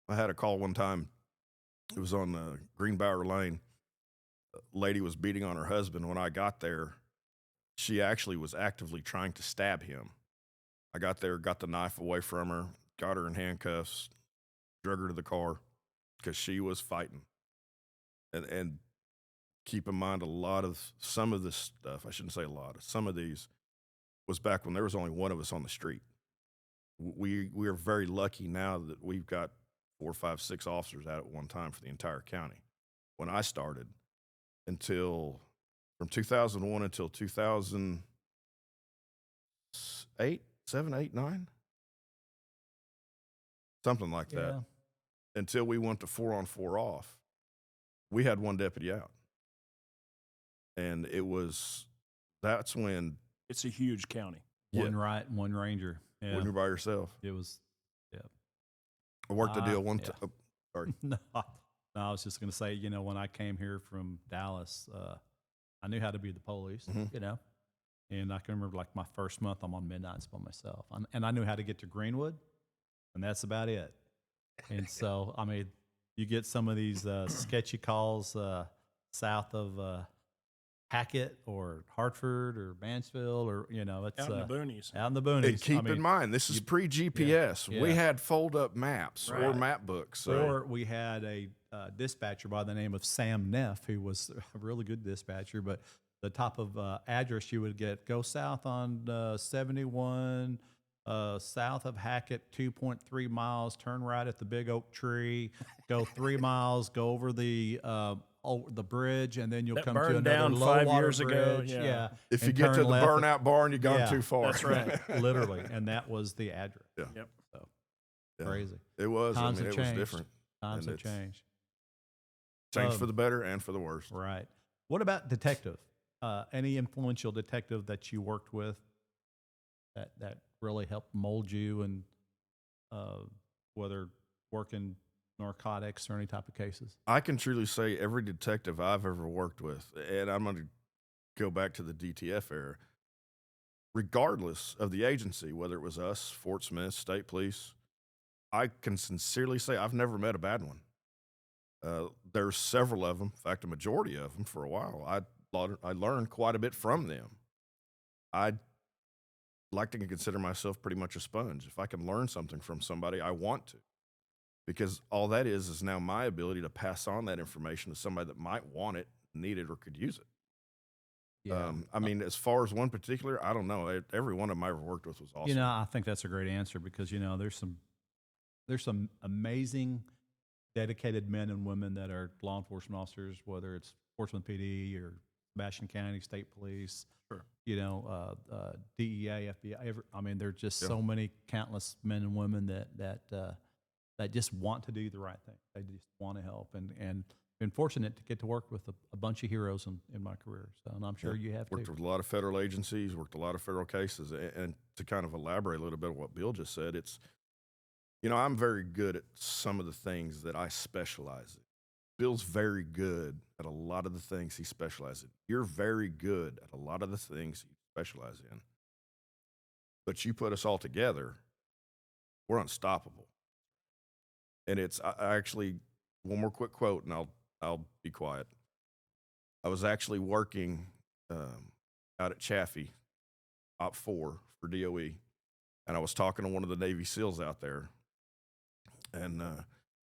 Speaker 4: I had a call one time. It was on Greenbower Lane. A lady was beating on her husband. When I got there, she actually was actively trying to stab him. I got there, got the knife away from her, got her in handcuffs, drug her to the car because she was fighting. And keep in mind, some of this stuff, I shouldn't say a lot, some of these was back when there was only one of us on the street. We are very lucky now that we've got 4, 5, 6 officers out at one time for the entire county. When I started, from 2001 until 2008, 7, 8, 9, something like that.
Speaker 3: Yeah.
Speaker 4: Until we went to 4 on 4 off, we had one deputy out. And that's when.
Speaker 1: It's a huge county.
Speaker 3: One right and one ranger. Yeah.
Speaker 4: When you're by yourself.
Speaker 3: It was, yeah.
Speaker 4: I worked a deal one
Speaker 3: yeah.
Speaker 4: time. Sorry.
Speaker 3: No, I was just going to say, when I came here from Dallas, I knew how to be the police, and I can remember like my first month I'm on midnights by myself. And I knew how to get to Greenwood, and that's about it. And so, I mean, you get some of these sketchy calls south of Hackett or Hartford or Mansfield or, it's
Speaker 1: Out in the boonies.
Speaker 3: out in the boonies.
Speaker 4: And keep in mind, this is pre-GPS.
Speaker 3: Yeah.
Speaker 4: We had fold-up maps or
Speaker 1: Right.
Speaker 4: map books. So.
Speaker 3: Or we had a dispatcher by the name of Sam Neff, who was a really good dispatcher, but the top of address you would get, go south on 71, south of Hackett, 2.3 miles, turn right at the big oak tree, go 3 miles, go over the bridge, and then you'll
Speaker 1: That
Speaker 3: come to
Speaker 1: burned
Speaker 3: another
Speaker 1: down
Speaker 3: low
Speaker 1: 5
Speaker 3: water
Speaker 1: years ago,
Speaker 3: bridge.
Speaker 1: yeah.
Speaker 4: If you
Speaker 3: and
Speaker 4: get to
Speaker 3: turn
Speaker 4: the
Speaker 3: left.
Speaker 4: burnout barn, you've gone
Speaker 3: Yeah.
Speaker 4: too far.
Speaker 1: That's right.
Speaker 3: Literally, and that was the address.
Speaker 4: Yeah.
Speaker 1: Yep.
Speaker 3: So
Speaker 4: Yeah.
Speaker 3: crazy.
Speaker 4: It was.
Speaker 3: Times
Speaker 4: I mean,
Speaker 3: have
Speaker 4: it was
Speaker 3: changed.
Speaker 4: different.
Speaker 3: Times
Speaker 4: And
Speaker 3: have changed.
Speaker 4: Changed for the better and for the worse.
Speaker 3: Right. What about detective? Any influential detective that you worked with that really helped mold you, and whether working narcotics or any type of cases?
Speaker 4: I can truly say every detective I've ever worked with, and I'm going to go back to the DTF era, regardless of the agency, whether it was us, Fort Smith, State Police, I can sincerely say I've never met a bad one. There's several of them. In fact, a majority of them for a while. I learned quite a bit from them. I'd like to consider myself pretty much a sponge. If I can learn something from somebody, I want to. Because all that is now my ability to pass on that information to somebody that might want it, need it, or could use it.
Speaker 3: Yeah.
Speaker 4: I mean, as far as one particular, I don't know. Every one of them I ever worked with was awesome.
Speaker 3: I think that's a great answer because there's some amazing, dedicated men and women that are law enforcement officers, whether it's Portsmouth PD or Sebastian County State Police,
Speaker 1: Sure.
Speaker 3: DEA, FBI. There's just so many countless men and women that just want to do the right thing. They just want to help, and been fortunate to get to work with a bunch of heroes in my career. So, and I'm sure you have
Speaker 4: Worked
Speaker 3: too.
Speaker 4: with a lot of federal agencies, worked a lot of federal cases, and to kind of elaborate a little bit on what Bill just said, it's, I'm very good at some of the things that I specialize in. Bill's very good at a lot of the things he specializes in. You're very good at a lot of the things you specialize in. But you put us all together, we're unstoppable. And I actually, one more quick quote, and I'll be quiet. I was actually working out at Chaffee, Op 4 for DOE, and I was talking to one of the Navy SEALs out there, and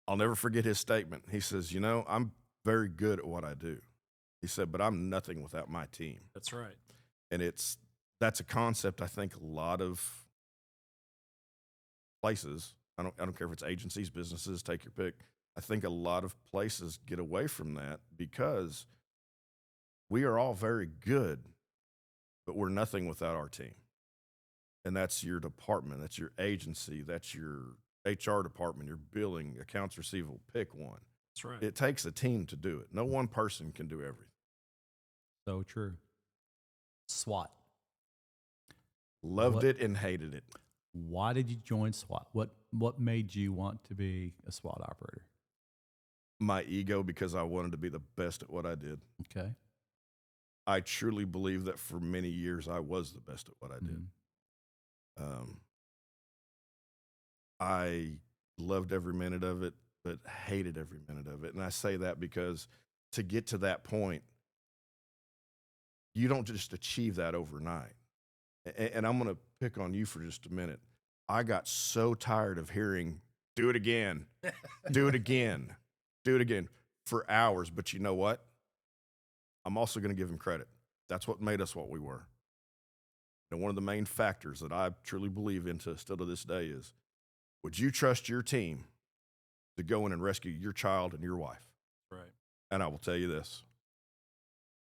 Speaker 4: I'll never forget his statement. He says, "You know, I'm very good at what I do." He said, "But I'm nothing without my team."
Speaker 1: That's right.
Speaker 4: And that's a concept I think a lot of places, I don't care if it's agencies, businesses, take your pick. I think a lot of places get away from that because we are all very good, but we're nothing without our team. And that's your department, that's your agency, that's your HR department, your billing, accounts receivable, pick one.
Speaker 1: That's right.
Speaker 4: It takes a team to do it. No one person can do everything.
Speaker 3: So true. SWAT.
Speaker 4: Loved
Speaker 3: What-
Speaker 4: it and hated it.
Speaker 3: Why did you join SWAT? What made you want to be a SWAT operator?
Speaker 4: My ego, because I wanted to be the best at what I did.
Speaker 3: Okay.
Speaker 4: I truly believe that for many years I was the best at what I did.
Speaker 3: Mhm.
Speaker 4: I loved every minute of it, but hated every minute of it. And I say that because to get to that point, you don't just achieve that overnight. And I'm going to pick on you for just a minute. I got so tired of hearing, "Do it again, do it again, do it again," for hours. But you know what? I'm also going to give him credit. That's what made us what we were. And one of the main factors that I truly believe in still to this day is, would you trust your team to go in and rescue your child and your wife?
Speaker 1: Right.
Speaker 4: And I will tell you this,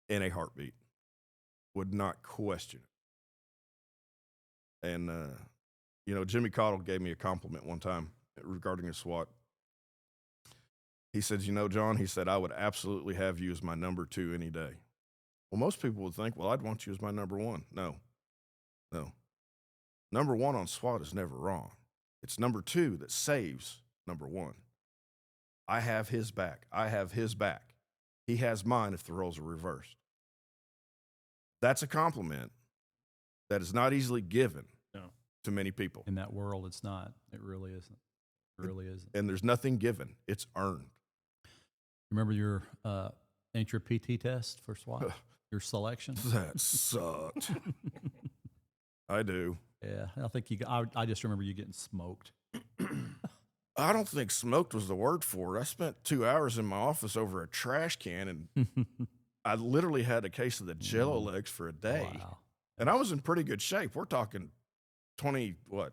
Speaker 4: in a heartbeat, would not question it. And, you know, Jimmy Cottle gave me a compliment one time regarding a SWAT. He said, "You know, John," he said, "I would absolutely have you as my number 2 any day." Well, most people would think, well, I'd want you as my number 1. No. Number 1 on SWAT is never wrong. It's number 2 that saves number 1. I have his back. I have his back. He has mine if the roles are reversed. That's a compliment that is not easily given
Speaker 1: No.
Speaker 4: to many people.
Speaker 3: In that world, it's not. It really isn't. It really isn't.
Speaker 4: And there's nothing given. It's earned.
Speaker 3: Remember your entry PT test for SWAT? Your selection?
Speaker 4: That sucked. I do.
Speaker 3: Yeah, I think I just remember you getting smoked.
Speaker 4: I don't think smoked was the word for it. I spent 2 hours in my office over a trash can, and I literally had a case of the Jello legs for a day.
Speaker 3: Wow.
Speaker 4: And I was in pretty good shape. We're talking 24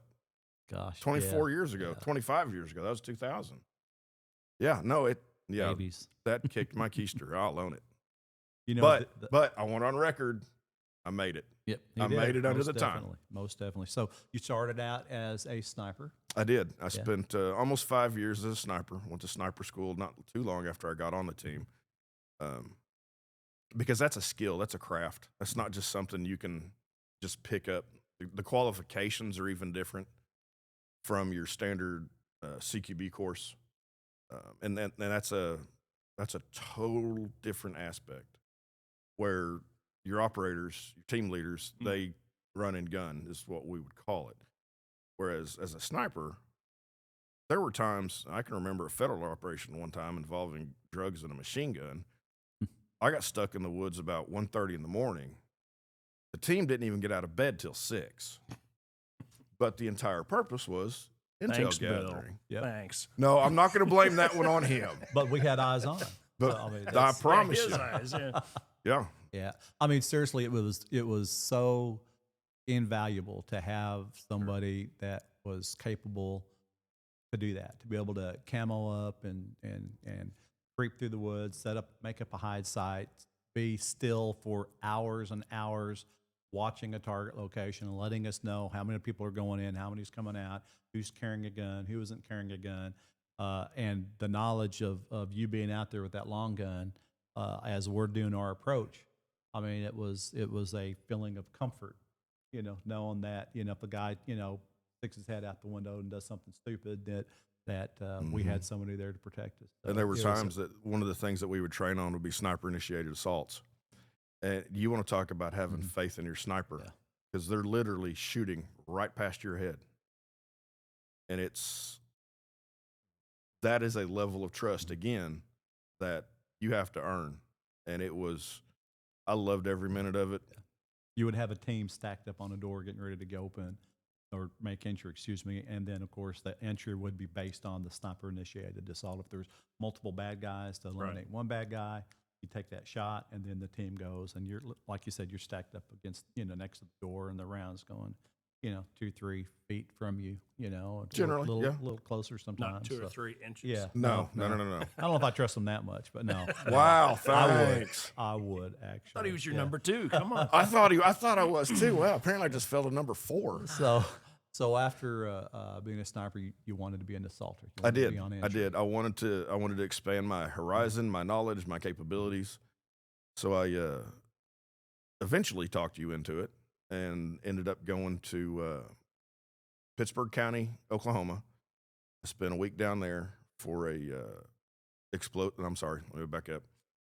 Speaker 3: yeah,
Speaker 4: years ago,
Speaker 3: yeah.
Speaker 4: 25 years ago. That was 2000. Yeah,
Speaker 3: Babies.
Speaker 4: that kicked my keister. I'll own it.
Speaker 3: You know,
Speaker 4: But I went on record. I made it.
Speaker 3: yep,
Speaker 4: I made it under
Speaker 3: most
Speaker 4: the time.
Speaker 3: definitely, most definitely. So you started out as a sniper.
Speaker 4: I did. I spent almost 5 years as a sniper. Went to sniper school not too long after I got on the team. Because that's a skill. That's a craft. That's not just something you can just pick up. The qualifications are even different from your standard CQB course. And that's a total different aspect where your operators, your team leaders, they run and gun is what we would call it. Whereas as a sniper, there were times, I can remember a federal operation one time involving drugs and a machine gun. I got stuck in the woods about 1:30 in the morning. The team didn't even get out of bed till 6. But the entire purpose was intel
Speaker 1: Thanks, Bill.
Speaker 4: gathering.
Speaker 3: Yep.
Speaker 1: Thanks.
Speaker 4: No, I'm not going to blame that one on him.
Speaker 3: But we had eyes on.
Speaker 4: But
Speaker 3: So, I mean,
Speaker 4: I
Speaker 3: that's-
Speaker 4: promise
Speaker 1: His
Speaker 4: you.
Speaker 1: eyes, yeah.
Speaker 4: Yeah.
Speaker 3: Yeah, I mean, seriously, it was so invaluable to have somebody that was capable to do that, to be able to camo up and creep through the woods, make up a hide site, be still for hours and hours, watching a target location and letting us know how many people are going in, how many's coming out, who's carrying a gun, who isn't carrying a gun, and the knowledge of you being out there with that long gun as we're doing our approach. I mean, it was a feeling of comfort, you know, knowing that, you know, if a guy, you know, sticks his head out the window and does something stupid, that we had somebody there to protect us. So
Speaker 4: And there were
Speaker 3: it was
Speaker 4: times that one of the things that we would train on would be sniper initiated assaults. And you want to talk about having faith in your sniper, because they're literally shooting right past your head. And that is a level of trust, again, that you have to earn. and I loved every minute of it.
Speaker 3: You would have a team stacked up on a door getting ready to go open or make entry, excuse me. And then, of course, the entry would be based on the sniper initiated assault. If there's multiple bad guys to eliminate one bad guy, you take that shot, and then the team goes. And you're, like you said, you're stacked up against, next to the door, and the round's going, 2-3 feet from you,
Speaker 4: Generally,
Speaker 3: a
Speaker 4: yeah.
Speaker 3: little closer sometimes.
Speaker 1: Not 2 or
Speaker 3: so.
Speaker 1: 3 inches.
Speaker 3: Yeah.
Speaker 4: No.
Speaker 3: I don't know if I trust them that much, but no.
Speaker 4: Wow,
Speaker 3: I would.
Speaker 4: thanks.
Speaker 3: I would actually.
Speaker 1: I thought he was your number 2. Come on.
Speaker 4: I thought I was too. Well, apparently I just fell to number 4.
Speaker 3: So after being a sniper, you wanted to be an assaulter. You
Speaker 4: I
Speaker 3: wanted to
Speaker 4: did.
Speaker 3: be on
Speaker 4: I
Speaker 3: entry.
Speaker 4: did. I wanted to expand my horizon, my knowledge, my capabilities. So I eventually talked you into it and ended up going to Pittsburgh County, Oklahoma. I spent a week down there for I'm sorry, let me back up.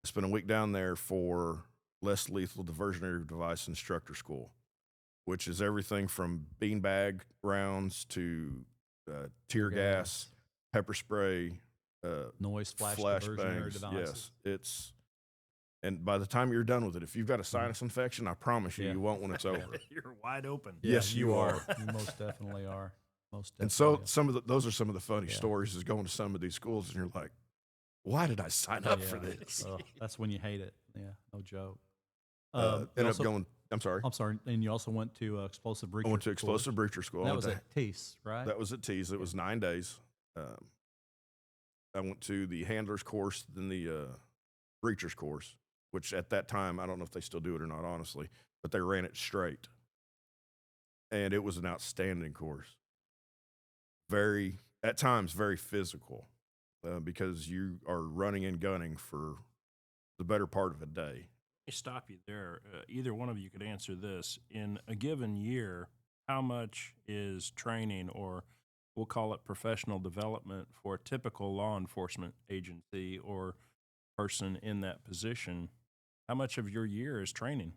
Speaker 4: I spent a week down there for less lethal diversionary device instructor school, which is everything from beanbag rounds to tear gas, pepper spray,
Speaker 3: Noise flash diversionary
Speaker 4: flashbangs.
Speaker 3: devices.
Speaker 4: Yes, and by the time you're done with it, if you've got a sinus infection, I promise you,
Speaker 3: Yeah.
Speaker 4: you won't when it's over.
Speaker 1: You're wide open.
Speaker 4: Yes, you are.
Speaker 3: You most definitely are. Most definitely.
Speaker 4: And so
Speaker 3: are.
Speaker 4: those are some of the funny stories is going to some of these schools, and you're like, why did I sign up for this?
Speaker 3: That's when you hate it. Yeah, no joke.
Speaker 4: Ended up going. I'm sorry.
Speaker 3: I'm sorry. And you also went to explosive breacher.
Speaker 4: I went to
Speaker 3: course.
Speaker 4: explosive breacher school.
Speaker 3: That was at Tees, right?
Speaker 4: That was at Tees. It was 9 days. I went to the handlers course, then the breachers course, which at that time, I don't know if they still do it or not, honestly, but they ran it straight. And it was an outstanding course. At times, very physical because you are running and gunning for the better part of a day.
Speaker 1: Let me stop you there. Either one of you could answer this. In a given year, how much is training, or we'll call it professional development, for a typical law enforcement agency or person in that position? How much of your year is training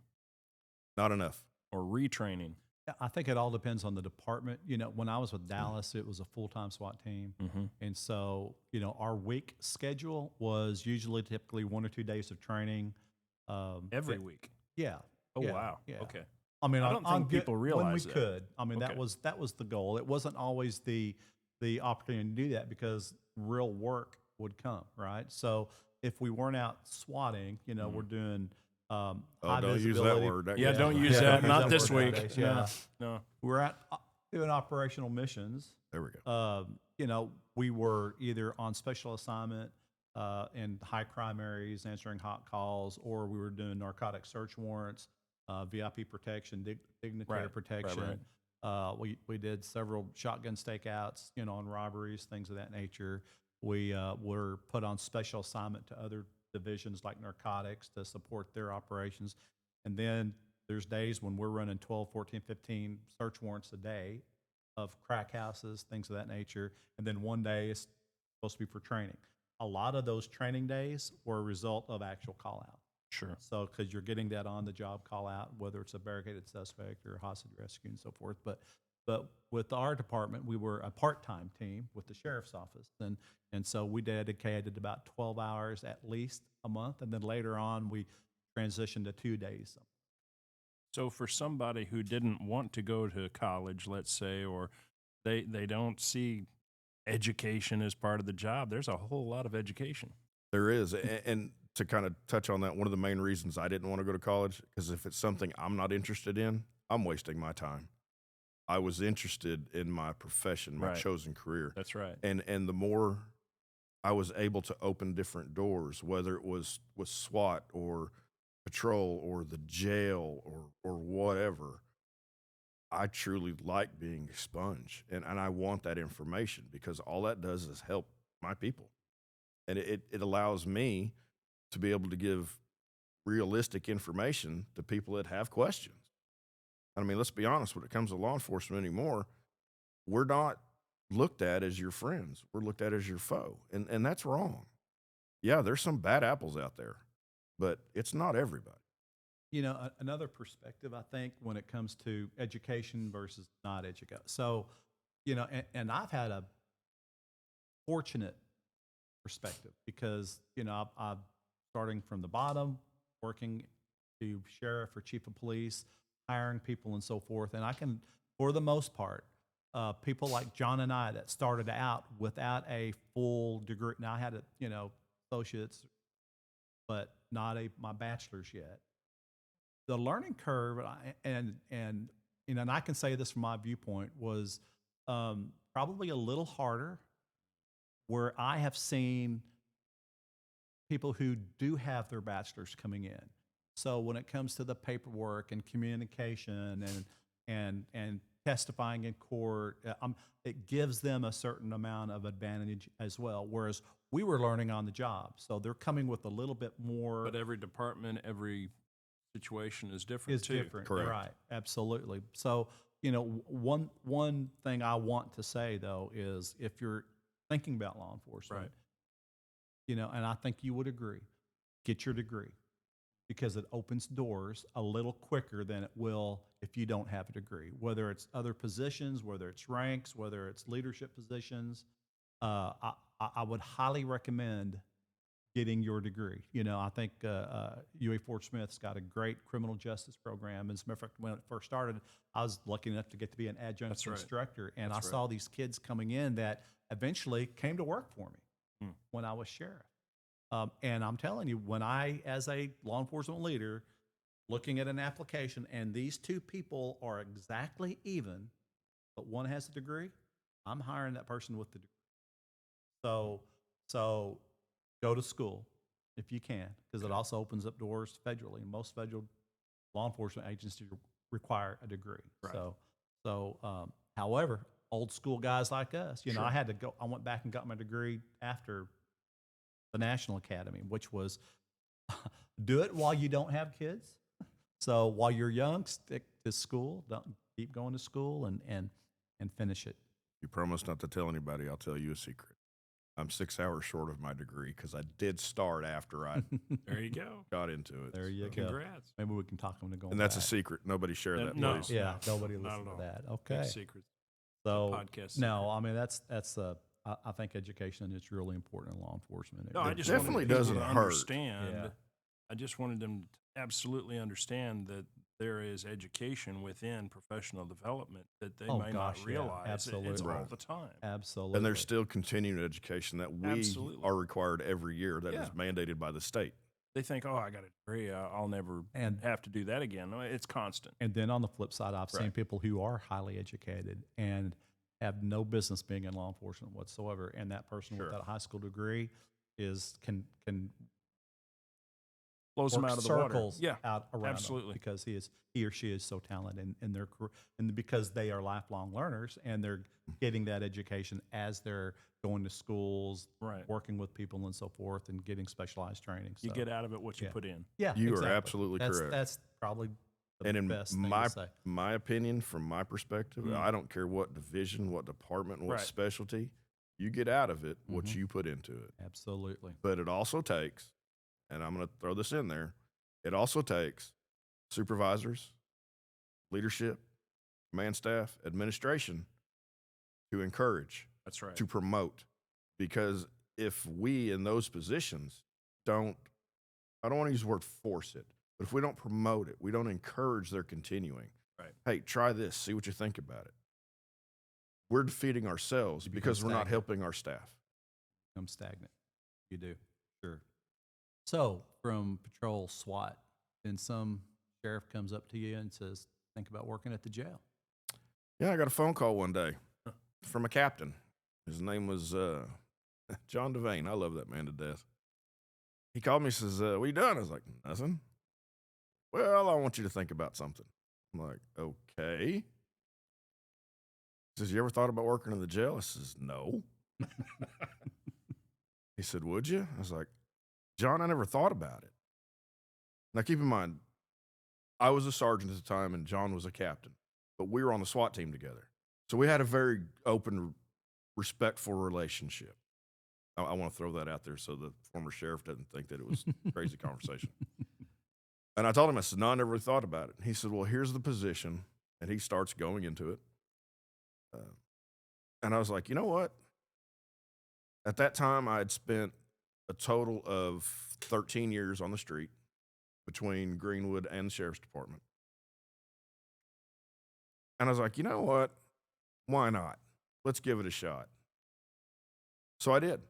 Speaker 4: Not enough.
Speaker 1: or retraining?
Speaker 3: Yeah, I think it all depends on the department. When I was with Dallas, it was a full-time SWAT team.
Speaker 1: Mm-hmm.
Speaker 3: And so, our week schedule was usually typically 1 or 2 days of training.
Speaker 1: Every week.
Speaker 3: Yeah.
Speaker 1: Oh,
Speaker 3: yeah,
Speaker 1: wow.
Speaker 3: Yeah.
Speaker 1: Okay.
Speaker 3: I mean,
Speaker 1: I don't think people
Speaker 3: when
Speaker 1: realize
Speaker 3: we
Speaker 1: that.
Speaker 3: could. I mean,
Speaker 1: Okay.
Speaker 3: that was the goal. It wasn't always the opportunity to do that because real work would come, right? So if we weren't out swatting, we're doing high
Speaker 4: don't use that
Speaker 3: visibility.
Speaker 4: word. That
Speaker 1: Yeah,
Speaker 4: gets
Speaker 1: don't
Speaker 4: me.
Speaker 1: use that. Not
Speaker 3: that
Speaker 1: this
Speaker 3: word
Speaker 1: week.
Speaker 3: nowadays, yeah.
Speaker 1: No.
Speaker 3: We're out doing operational missions.
Speaker 4: There we go.
Speaker 3: We were either on special assignment in high crime areas, answering hot calls, or we were doing narcotic search warrants, VIP protection, dignitary
Speaker 1: Right,
Speaker 3: protection. We did several shotgun stakeouts, on robberies, things of that nature. We were put on special assignment to other divisions like narcotics to support their operations. And then there's days when we're running 12, 14, 15 search warrants a day of crack houses, things of that nature. And then one day is supposed to be for training. A lot of those training days were a result of actual call out.
Speaker 1: Sure.
Speaker 3: So, because you're getting that on the job call out, whether it's a barricaded suspect or a hostage rescue and so forth. But with our department, we were a part-time team with the sheriff's office. And so we dedicated about 12 hours at least a month. And then later on, we transitioned to 2 days.
Speaker 1: So for somebody who didn't want to go to college, let's say, or they don't see education as part of the job, there's a whole lot of education.
Speaker 4: There is. And to kind of touch on that, one of the main reasons I didn't want to go to college, because if it's something I'm not interested in, I'm wasting my time. I was interested in my profession, my
Speaker 1: Right.
Speaker 4: chosen career.
Speaker 1: That's right.
Speaker 4: And the more I was able to open different doors, whether it was SWAT or patrol or the jail or whatever, I truly like being a sponge. And I want that information because all that does is help my people. And it allows me to be able to give realistic information to people that have questions. I mean, let's be honest, when it comes to law enforcement anymore, we're not looked at as your friends. We're looked at as your foe. And that's wrong. Yeah, there's some bad apples out there, but it's not everybody.
Speaker 3: Another perspective, I think, when it comes to education versus not education. So, and I've had a fortunate perspective because, I'm starting from the bottom, working to sheriff or chief of police, hiring people and so forth. And I can, for the most part, people like John and I that started out without a full degree. Now I had a, associates, but not my bachelor's yet. The learning curve, and I can say this from my viewpoint, was probably a little harder. Where I have seen people who do have their bachelor's coming in. So when it comes to the paperwork and communication and testifying in court, it gives them a certain amount of advantage as well. Whereas we were learning on the job, so they're coming with a little bit more.
Speaker 1: But every department, every situation is different too.
Speaker 4: Correct.
Speaker 3: Right? Absolutely. So one thing I want to say though is if you're thinking about law enforcement,
Speaker 1: Right.
Speaker 3: And I think you would agree, get your degree because it opens doors a little quicker than it will if you don't have a degree, whether it's other positions, whether it's ranks, whether it's leadership positions. I would highly recommend getting your degree. I think UA Fort Smith's got a great criminal justice program. As a matter of fact, when it first started, I was lucky enough to get to be an adjunct
Speaker 1: That's right.
Speaker 3: instructor, and
Speaker 1: That's
Speaker 3: I
Speaker 1: right.
Speaker 3: saw these kids coming in that eventually came to work for me when I was sheriff. And I'm telling you, when I, as a law enforcement leader, looking at an application, and these two people are exactly even, but one has a degree, I'm hiring that person with the degree. So go to school if you can, because it also opens up doors federally. Most federal law enforcement agencies require a degree.
Speaker 1: Right.
Speaker 3: However, old school guys like us,
Speaker 1: Sure.
Speaker 3: I went back and got my degree after the National Academy, which was do it while you don't have kids. So while you're young, stick to school. Don't keep going to school and finish it.
Speaker 4: You promise not to tell anybody. I'll tell you a secret. I'm 6 hours short of my degree because I did start after I
Speaker 1: There you go.
Speaker 4: got into it.
Speaker 3: There you go.
Speaker 1: Congrats.
Speaker 3: Maybe we can talk them into going
Speaker 4: And that's a
Speaker 3: back.
Speaker 4: secret. Nobody share that,
Speaker 1: No.
Speaker 4: please.
Speaker 3: Yeah, nobody
Speaker 1: Not
Speaker 3: listen
Speaker 1: at
Speaker 3: to
Speaker 1: all.
Speaker 3: that.
Speaker 1: Big
Speaker 3: Okay.
Speaker 1: secret.
Speaker 3: So
Speaker 1: Podcast
Speaker 3: no, I mean that's I think education is really important in law enforcement.
Speaker 1: No, I
Speaker 4: It
Speaker 1: just
Speaker 4: definitely
Speaker 1: wanted people
Speaker 4: doesn't
Speaker 1: to
Speaker 4: hurt.
Speaker 1: understand.
Speaker 3: Yeah.
Speaker 1: I just wanted them to absolutely understand that there is education within professional development that they
Speaker 3: Oh,
Speaker 1: may
Speaker 3: gosh,
Speaker 1: not
Speaker 3: yeah,
Speaker 1: realize. It's
Speaker 3: absolutely.
Speaker 1: all the time.
Speaker 3: Absolutely.
Speaker 4: And there's still continuing education that we
Speaker 1: Absolutely.
Speaker 4: are required every year that is
Speaker 1: Yeah.
Speaker 4: mandated by the state.
Speaker 1: They think, oh, I got a degree. I'll never
Speaker 3: And-
Speaker 1: have to do that again. No, it's constant.
Speaker 3: And then on the flip side, I've seen
Speaker 1: Right.
Speaker 3: people who are highly educated and have no business being in law enforcement whatsoever, and that person
Speaker 1: Sure.
Speaker 3: without a high school degree can
Speaker 1: Blows them
Speaker 3: work
Speaker 1: out of the
Speaker 3: circles
Speaker 1: water. Yeah,
Speaker 3: out around them
Speaker 1: absolutely.
Speaker 3: because he or she is so talented in their career, and because they are lifelong learners and they're getting that education as they're going to schools,
Speaker 1: Right.
Speaker 3: working with people and so forth, and getting specialized training.
Speaker 1: You
Speaker 3: So,
Speaker 1: get out of it what you
Speaker 3: yeah.
Speaker 1: put in.
Speaker 3: yeah,
Speaker 4: You are
Speaker 3: exactly.
Speaker 4: absolutely
Speaker 3: that's,
Speaker 4: correct.
Speaker 3: That's probably the
Speaker 4: And in
Speaker 3: best thing
Speaker 4: my
Speaker 3: to say.
Speaker 4: my opinion, from my perspective,
Speaker 1: Mm.
Speaker 4: I don't care what division, what department, what
Speaker 1: Right.
Speaker 4: specialty, you get out of it what
Speaker 3: Mhm.
Speaker 4: you put into it.
Speaker 3: Absolutely.
Speaker 4: But it also takes, and I'm going to throw this in there, it also takes supervisors, leadership, command staff, administration to encourage,
Speaker 1: That's right.
Speaker 4: to promote. Because if we in those positions don't, I don't want to use the word force it, but if we don't promote it, we don't encourage their continuing.
Speaker 1: Right.
Speaker 4: Hey, try this, see what you think about it. We're defeating ourselves
Speaker 3: You become
Speaker 4: because we're not
Speaker 3: stagnant.
Speaker 4: helping our staff.
Speaker 3: Become stagnant. You do. Sure. So from patrol SWAT, then some sheriff comes up to you and says, think about working at the jail.
Speaker 4: Yeah, I got a phone call one day from a captain. His name was John Devane. I love that man to death. He called me and says, what you doing? I was like, nothing. Well, I want you to think about something. I'm like, okay. He says, you ever thought about working in the jail? I says, no. He said, would you? I was like, John, I never thought about it. Now, keep in mind, I was a sergeant at the time and John was a captain, but we were on the SWAT team together. So we had a very open, respectful relationship. I want to throw that out there so the former sheriff doesn't think that it was a crazy conversation. And I told him, I said, no, I never really thought about it. He said, well, here's the position. And he starts going into it. And I was like, you know what? At that time, I had spent a total of 13 years on the street, between Greenwood and the sheriff's department. And I was like, you know what? Why not? Let's give it a shot. So I did.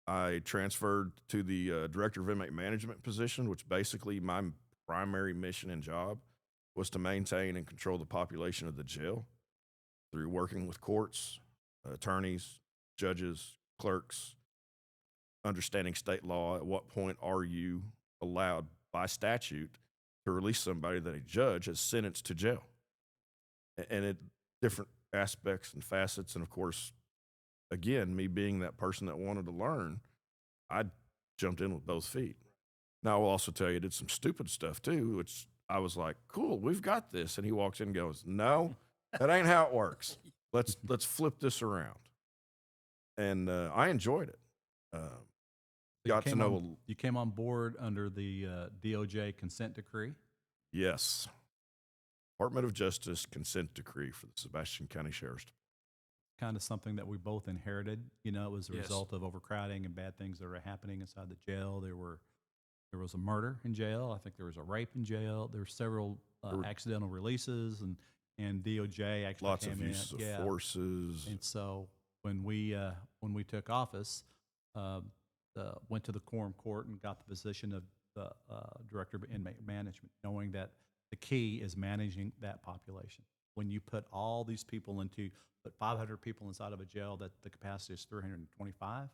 Speaker 4: I transferred to the director of inmate management position, which basically my primary mission and job was to maintain and control the population of the jail through working with courts, attorneys, judges, clerks, understanding state law. At what point are you allowed by statute to release somebody that a judge has sentenced to jail? And it different aspects and facets. And of course, again, me being that person that wanted to learn, I jumped in with both feet. Now, I will also tell you, I did some stupid stuff too, which I was like, cool, we've got this. And he walks in and goes, no, that ain't how it works. Let's flip this around. And I enjoyed it. Got to know.
Speaker 3: You came on board under the DOJ consent decree?
Speaker 4: Yes. Department of Justice consent decree for the Sebastian County Sheriff's Department.
Speaker 3: Kind of something that we both inherited. You know, it was a
Speaker 1: Yes.
Speaker 3: result of overcrowding and bad things that were happening inside the jail. There was a murder in jail. I think there was a rape in jail. There were several accidental releases, and DOJ actually
Speaker 4: Lots
Speaker 3: came
Speaker 4: of
Speaker 3: in.
Speaker 4: uses of forces.
Speaker 3: And so when we took office, went to the quorum court and got the position of the director of inmate management, knowing that the key is managing that population. When you put all these people put 500 people inside of a jail that the capacity is 325,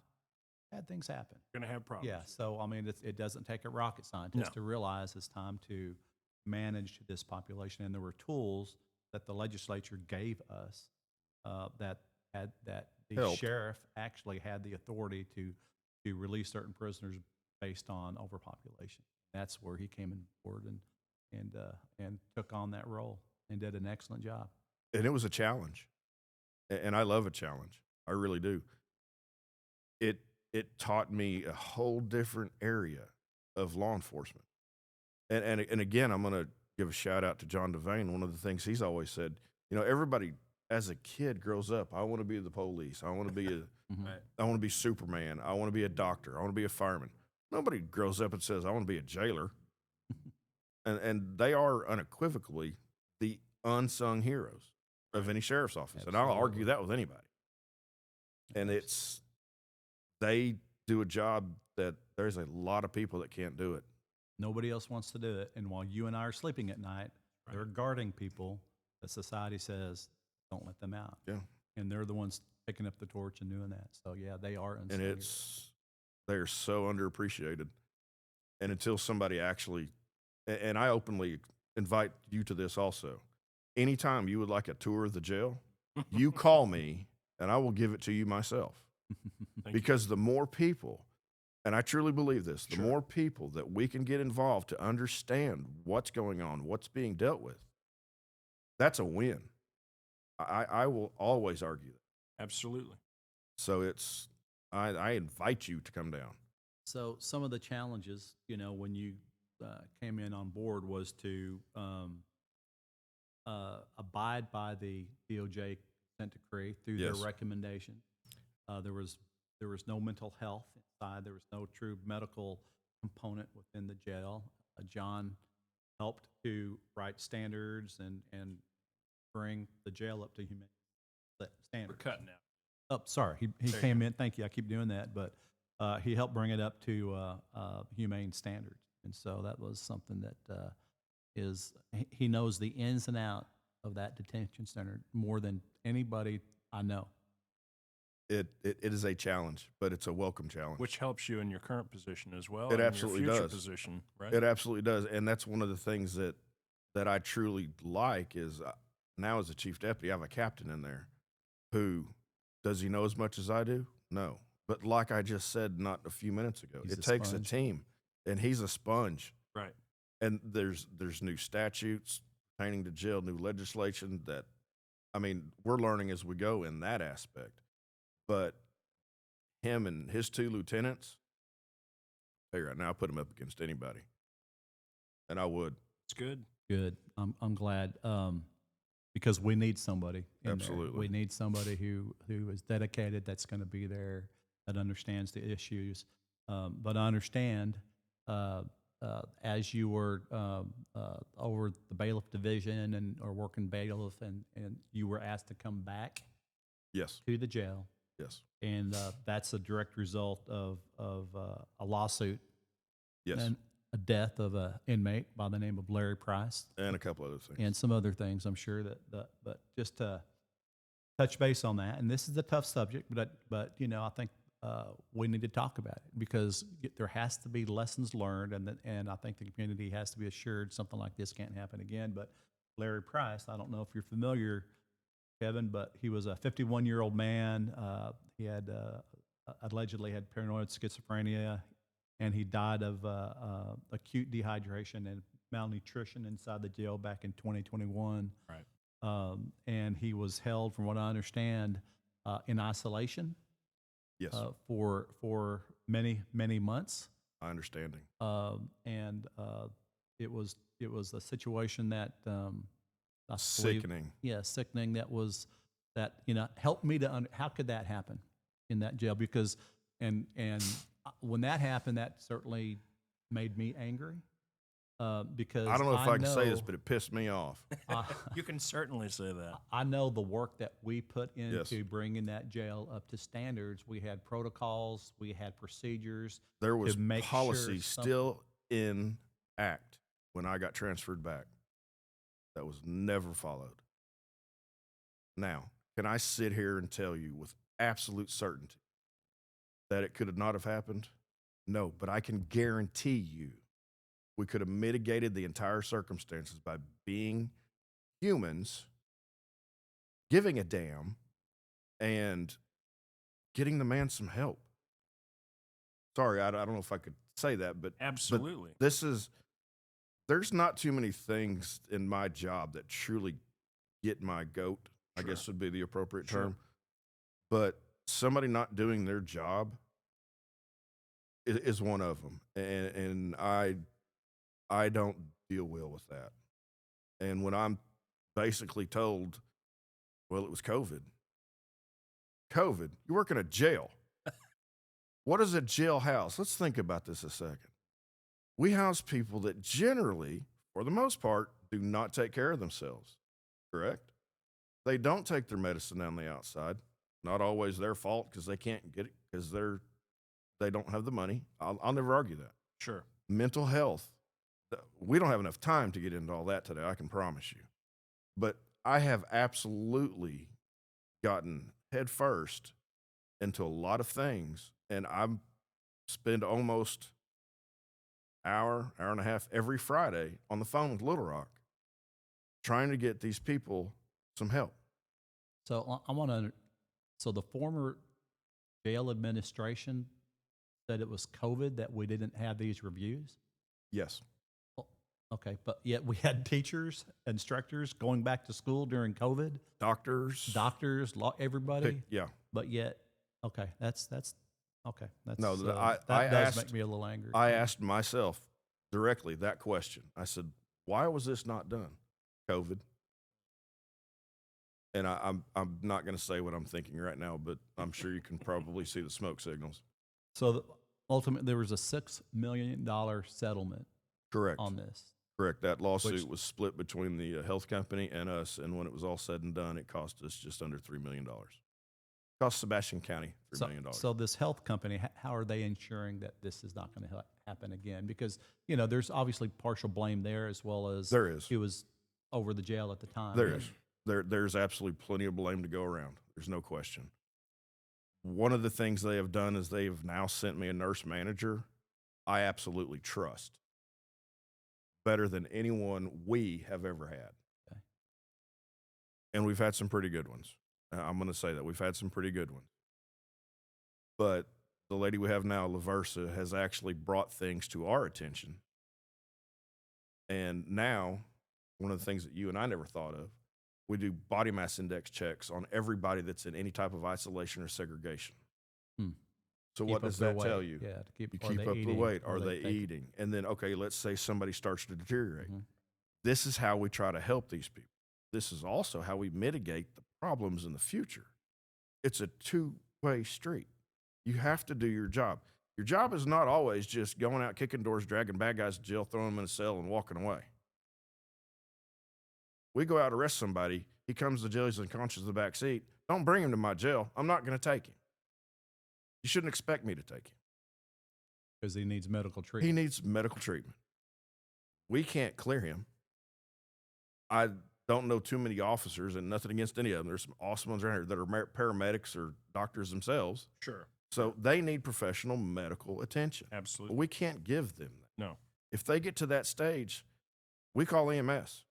Speaker 3: bad things happen.
Speaker 1: You're going to have problems.
Speaker 3: Yeah, so I mean, it doesn't take a rocket scientist to realize it's time to manage this population, and there were tools that the legislature gave us that the
Speaker 4: Helped.
Speaker 3: sheriff actually had the authority to release certain prisoners based on overpopulation. That's where he came on board and took on that role and did an excellent job.
Speaker 4: And it was a challenge. And I love a challenge. I really do. It taught me a whole different area of law enforcement. And again, I'm going to give a shout out to John Devane. One of the things he's always said, you know, everybody as a kid grows up, I want to be the police. I want to be I want to be Superman. I want to be a doctor. I want to be a fireman. Nobody grows up and says, I want to be a jailer. and they are unequivocally the unsung heroes of any sheriff's office.
Speaker 3: Absolutely.
Speaker 4: And I'll argue that with anybody. And they do a job that there's a lot of people that can't do it.
Speaker 3: Nobody else wants to do it. And while you and I are sleeping at night, they're guarding people that society says, don't let them out.
Speaker 4: Yeah.
Speaker 3: And they're the ones picking up the torch and doing that. So, yeah, they are unsung
Speaker 4: And
Speaker 3: heroes.
Speaker 4: they're so underappreciated. And until somebody actually, and I openly invite you to this also, anytime you would like a tour of the jail, you call me and I will give it to you myself. Because the more people, and I truly believe this, the more people that we can get involved to understand what's going on, what's being dealt with, that's a win. I will always argue that.
Speaker 1: Absolutely.
Speaker 4: So I invite you to come down.
Speaker 3: So some of the challenges, you know, when you came in on board was to abide by the DOJ consent decree through their recommendation. There was no mental health inside. There was no true medical component within the jail. John helped to write standards and bring the jail up to humane standards.
Speaker 1: We're cutting out.
Speaker 3: Oh, sorry. He came in. Thank you. I keep doing that, but he helped bring it up to humane standards, and so that was something that he knows the ins and outs of that detention center more than anybody I know.
Speaker 4: It is a challenge, but it's a welcome challenge.
Speaker 1: Which helps you in your current position as well.
Speaker 4: It
Speaker 1: and
Speaker 4: absolutely
Speaker 1: your future
Speaker 4: does.
Speaker 1: Position, right?
Speaker 4: It absolutely does, and that's one of the things that I truly like is now as a chief deputy, I have a captain in there who, does he know as much as I do? No. But like I just said not a few minutes ago,
Speaker 3: He's
Speaker 4: it
Speaker 3: a
Speaker 4: takes
Speaker 3: sponge.
Speaker 4: a team, and he's a sponge.
Speaker 1: Right.
Speaker 4: And there's new statutes pertaining to jail, new legislation that, I mean, we're learning as we go in that aspect. But him and his two lieutenants, hey, right now I put him up against anybody, and I would.
Speaker 1: It's good.
Speaker 3: Good. I'm glad because we need somebody. In
Speaker 4: Absolutely.
Speaker 3: there. We need somebody who is dedicated. That's going to be there. That understands the issues. But I understand as you were over the bailiff division or working bailiff, and you were asked to come back
Speaker 4: Yes.
Speaker 3: to the jail,
Speaker 4: Yes.
Speaker 3: and that's a direct result of a lawsuit
Speaker 4: Yes.
Speaker 3: and a death of an inmate by the name of Larry Price,
Speaker 4: And a couple other things.
Speaker 3: and some other things. I'm sure but just to touch base on that, and this is a tough subject, but you know, I think we need to talk about it because there has to be lessons learned, and I think the community has to be assured something like this can't happen again. But Larry Price, I don't know if you're familiar, Kevin, but he was a 51-year-old man. He had allegedly had paranoid schizophrenia, and he died of acute dehydration and malnutrition inside the jail back in 2021.
Speaker 1: Right.
Speaker 3: And he was held, from what I understand, in isolation
Speaker 4: Yes.
Speaker 3: for many months.
Speaker 4: My understanding.
Speaker 3: And it was a situation that I believe,
Speaker 4: Sickening.
Speaker 3: yeah, sickening. That helped me to how could that happen in that jail? Because and when that happened, that certainly made me angry. Because
Speaker 4: I don't know if I can say this,
Speaker 3: know-
Speaker 4: but it pissed me off.
Speaker 1: You can certainly say that.
Speaker 3: I know the work that we put into
Speaker 4: Yes.
Speaker 3: bringing that jail up to standards. We had protocols, we had procedures.
Speaker 4: There was
Speaker 3: make sure
Speaker 4: policy
Speaker 3: some-
Speaker 4: still in act when I got transferred back that was never followed. Now, can I sit here and tell you with absolute certainty that it could not have happened? No, but I can guarantee you we could have mitigated the entire circumstances by being humans, giving a damn, and getting the man some help. Sorry, I don't know if I could say that, but
Speaker 1: Absolutely.
Speaker 4: there's not too many things in my job that truly get my goat, I
Speaker 1: Sure.
Speaker 4: guess would be the appropriate
Speaker 1: Sure.
Speaker 4: term. But somebody not doing their job is one of them. And I don't deal well with that. And when I'm basically told, well, it was COVID. COVID, you work in a jail. What is a jail house? Let's think about this a second. We house people that generally, for the most part, do not take care of themselves, correct? They don't take their medicine on the outside. Not always their fault because they can't get it because they don't have the money. I'll never argue that.
Speaker 1: Sure.
Speaker 4: Mental health. We don't have enough time to get into all that today, I can promise you. But I have absolutely gotten head first into a lot of things, and I spend almost hour and a half every Friday on the phone with Little Rock trying to get these people some help.
Speaker 3: So I want to. So the former jail administration said it was COVID that we didn't have these reviews.
Speaker 4: Yes.
Speaker 3: Okay, but yet we had teachers, instructors going back to school during COVID,
Speaker 4: Doctors.
Speaker 3: everybody.
Speaker 4: Yeah.
Speaker 3: But yet, okay, that's okay. That's
Speaker 4: No,
Speaker 3: that
Speaker 4: I
Speaker 3: does
Speaker 4: asked-
Speaker 3: make me a little angry.
Speaker 4: I asked myself directly that question. I said, why was this not done? COVID. And I'm not going to say what I'm thinking right now, but I'm sure you can probably see the smoke signals.
Speaker 3: So ultimately, there was a $6 million settlement
Speaker 4: Correct.
Speaker 3: on this.
Speaker 4: Correct. That lawsuit
Speaker 3: Which-
Speaker 4: was split between the health company and us, and when it was all said and done, it cost us just under $3 million. Cost Sebastian County $3 million.
Speaker 3: So this health company, how are they ensuring that this is not going to happen again? Because there's obviously partial blame there as well as
Speaker 4: There is.
Speaker 3: He was over the jail at the time.
Speaker 4: There is. There's absolutely plenty of blame to go around. There's no question. One of the things they have done is they have now sent me a nurse manager I absolutely trust better than anyone we have ever had.
Speaker 3: Okay.
Speaker 4: And we've had some pretty good ones. I'm going to say that. We've had some pretty good ones. But the lady we have now, LaVersa, has actually brought things to our attention. And now, one of the things that you and I never thought of, we do body mass index checks on everybody that's in any type of isolation or segregation.
Speaker 3: Hmm.
Speaker 4: So
Speaker 3: Keep
Speaker 4: what
Speaker 3: up
Speaker 4: does
Speaker 3: their
Speaker 4: that
Speaker 3: weight.
Speaker 4: tell you?
Speaker 3: Yeah, to
Speaker 4: You
Speaker 3: are
Speaker 4: keep
Speaker 3: they
Speaker 4: up the
Speaker 3: eating?
Speaker 4: weight. Are they
Speaker 3: taking-
Speaker 4: eating? And then, okay, let's say somebody starts to deteriorate.
Speaker 3: Mhm.
Speaker 4: This is how we try to help these people. This is also how we mitigate the problems in the future. It's a two-way street. You have to do your job. Your job is not always just going out, kicking doors, dragging bad guys to jail, throwing them in a cell, and walking away. We go out, arrest somebody. He comes to jail. He's unconscious in the back seat. Don't bring him to my jail. I'm not going to take him. You shouldn't expect me to take him.
Speaker 3: Because he needs medical
Speaker 4: He
Speaker 3: treatment.
Speaker 4: needs medical treatment. We can't clear him. I don't know too many officers, and nothing against any of them. There's some awesome ones around here that are paramedics or doctors themselves.
Speaker 1: Sure.
Speaker 4: So they need professional medical attention.
Speaker 1: Absolutely.
Speaker 4: We can't give them that.
Speaker 1: No.
Speaker 4: If they get to that stage, we call EMS.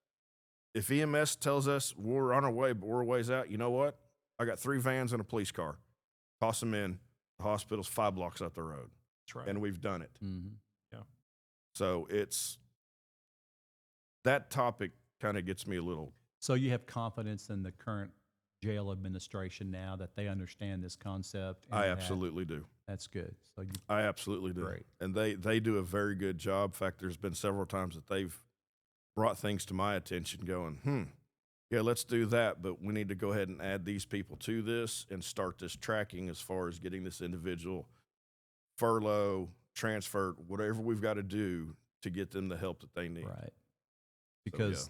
Speaker 4: If EMS tells us we're on our way, but we're a ways out, you know what? I got 3 vans and a police car. Toss them in. The hospital's 5 blocks up the road.
Speaker 1: That's right.
Speaker 4: And we've done it.
Speaker 3: Mm-hmm.
Speaker 4: So it's that topic kind of gets me a little.
Speaker 3: So you have confidence in the current jail administration now that they understand this concept? And
Speaker 4: I
Speaker 3: that-
Speaker 4: absolutely do.
Speaker 3: That's good. So you,
Speaker 4: I absolutely do.
Speaker 3: Great.
Speaker 4: And they do a very good job. In fact, there's been several times that they've brought things to my attention going, yeah, let's do that, but we need to go ahead and add these people to this and start this tracking as far as getting this individual furlough, transferred, whatever we've got to do to get them the help that they need.
Speaker 3: right. Because,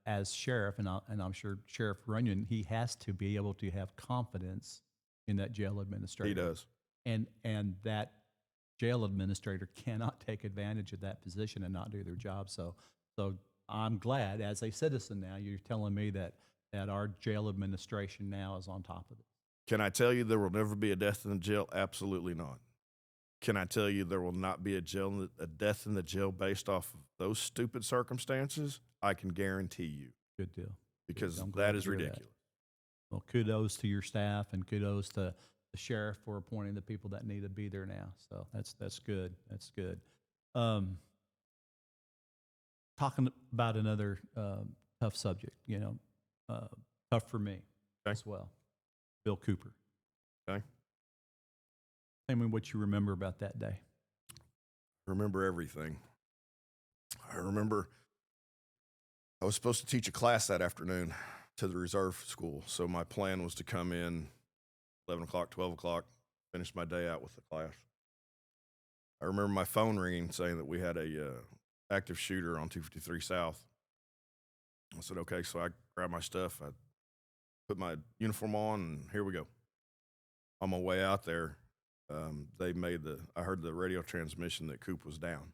Speaker 3: as sheriff, and I'm sure Sheriff Runyon, he has to be able to have confidence in that jail administrator.
Speaker 4: He does.
Speaker 3: And that jail administrator cannot take advantage of that position and not do their job. So I'm glad, as a citizen now, you're telling me that our jail administration now is on top of it.
Speaker 4: Can I tell you there will never be a death in the jail? Absolutely not. Can I tell you there will not be a death in the jail based off of those stupid circumstances? I can guarantee you,
Speaker 3: Good deal.
Speaker 4: because
Speaker 3: I'm glad
Speaker 4: that
Speaker 3: to
Speaker 4: is
Speaker 3: hear that.
Speaker 4: ridiculous.
Speaker 3: Well, kudos to your staff and kudos to the sheriff for appointing the people that need to be there now. So that's good. That's good. Talking about another tough subject, tough for me as well. Bill Cooper.
Speaker 4: Okay.
Speaker 3: Tell me what you remember about that day.
Speaker 4: Remember everything. I remember I was supposed to teach a class that afternoon to the reserve school. So my plan was to come in 11 o'clock, 12 o'clock, finish my day out with the class. I remember my phone ringing saying that we had a active shooter on 253 South. I said, okay. So I grabbed my stuff. I put my uniform on, and here we go. On my way out there, I heard the radio transmission that Coop was down.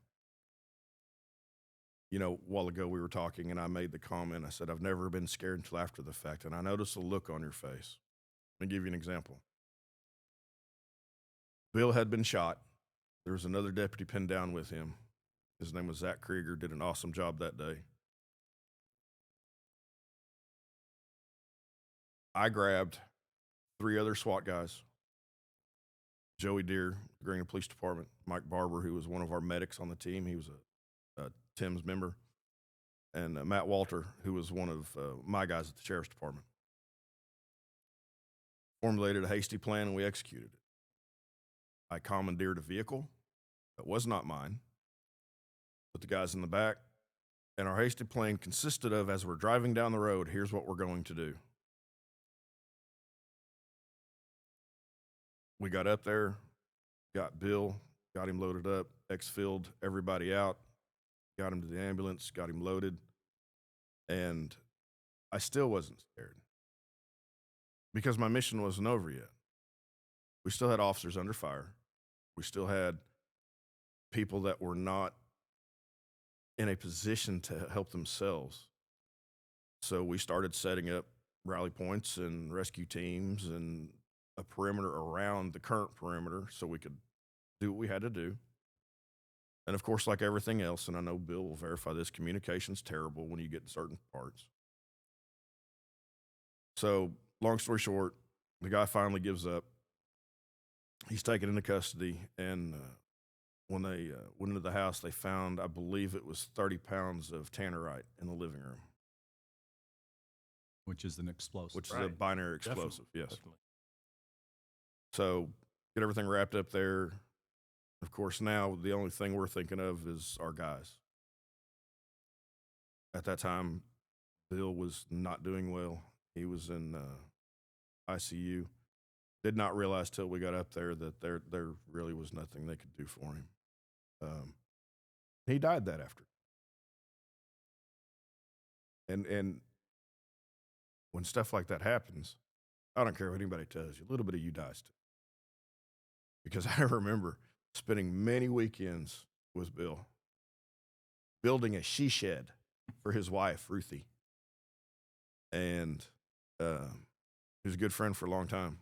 Speaker 4: A while ago we were talking, and I made the comment. I said, I've never been scared until after the fact, and I noticed a look on your face. Let me give you an example. Bill had been shot. There was another deputy pinned down with him. His name was Zach Krieger, did an awesome job that day. I grabbed 3 other SWAT guys. Joey Deere, Green Police Department, Mike Barber, who was one of our medics on the team. He was a Tim's member, and Matt Walter, who was one of my guys at the Sheriff's Department. Formulated a hasty plan, and we executed it. I commandeered a vehicle that was not mine, put the guys in the back, and our hasty plan consisted of, as we're driving down the road, here's what we're going to do. We got up there, got Bill, got him loaded up, exfilled everybody out, got him to the ambulance, got him loaded, and I still wasn't scared because my mission wasn't over yet. We still had officers under fire. We still had people that were not in a position to help themselves. So we started setting up rally points and rescue teams and a perimeter around the current perimeter so we could do what we had to do. And of course, like everything else, and I know Bill will verify this, communication's terrible when you get in certain parts. So long story short, the guy finally gives up. He's taken into custody, and when they went into the house, they found, I believe it was 30 pounds of tannerite in the living room.
Speaker 3: Which is an explosive.
Speaker 4: Which is a binary explosive, yes.
Speaker 1: Definitely.
Speaker 4: So get everything wrapped up there. Of course, now the only thing we're thinking of is our guys. At that time, Bill was not doing well. He was in ICU. Did not realize till we got up there that there really was nothing they could do for him. He died that after. And when stuff like that happens, I don't care what anybody tells you, a little bit of you dies too. Because I remember spending many weekends with Bill, building a she shed for his wife, Ruthie. And he was a good friend for a long time.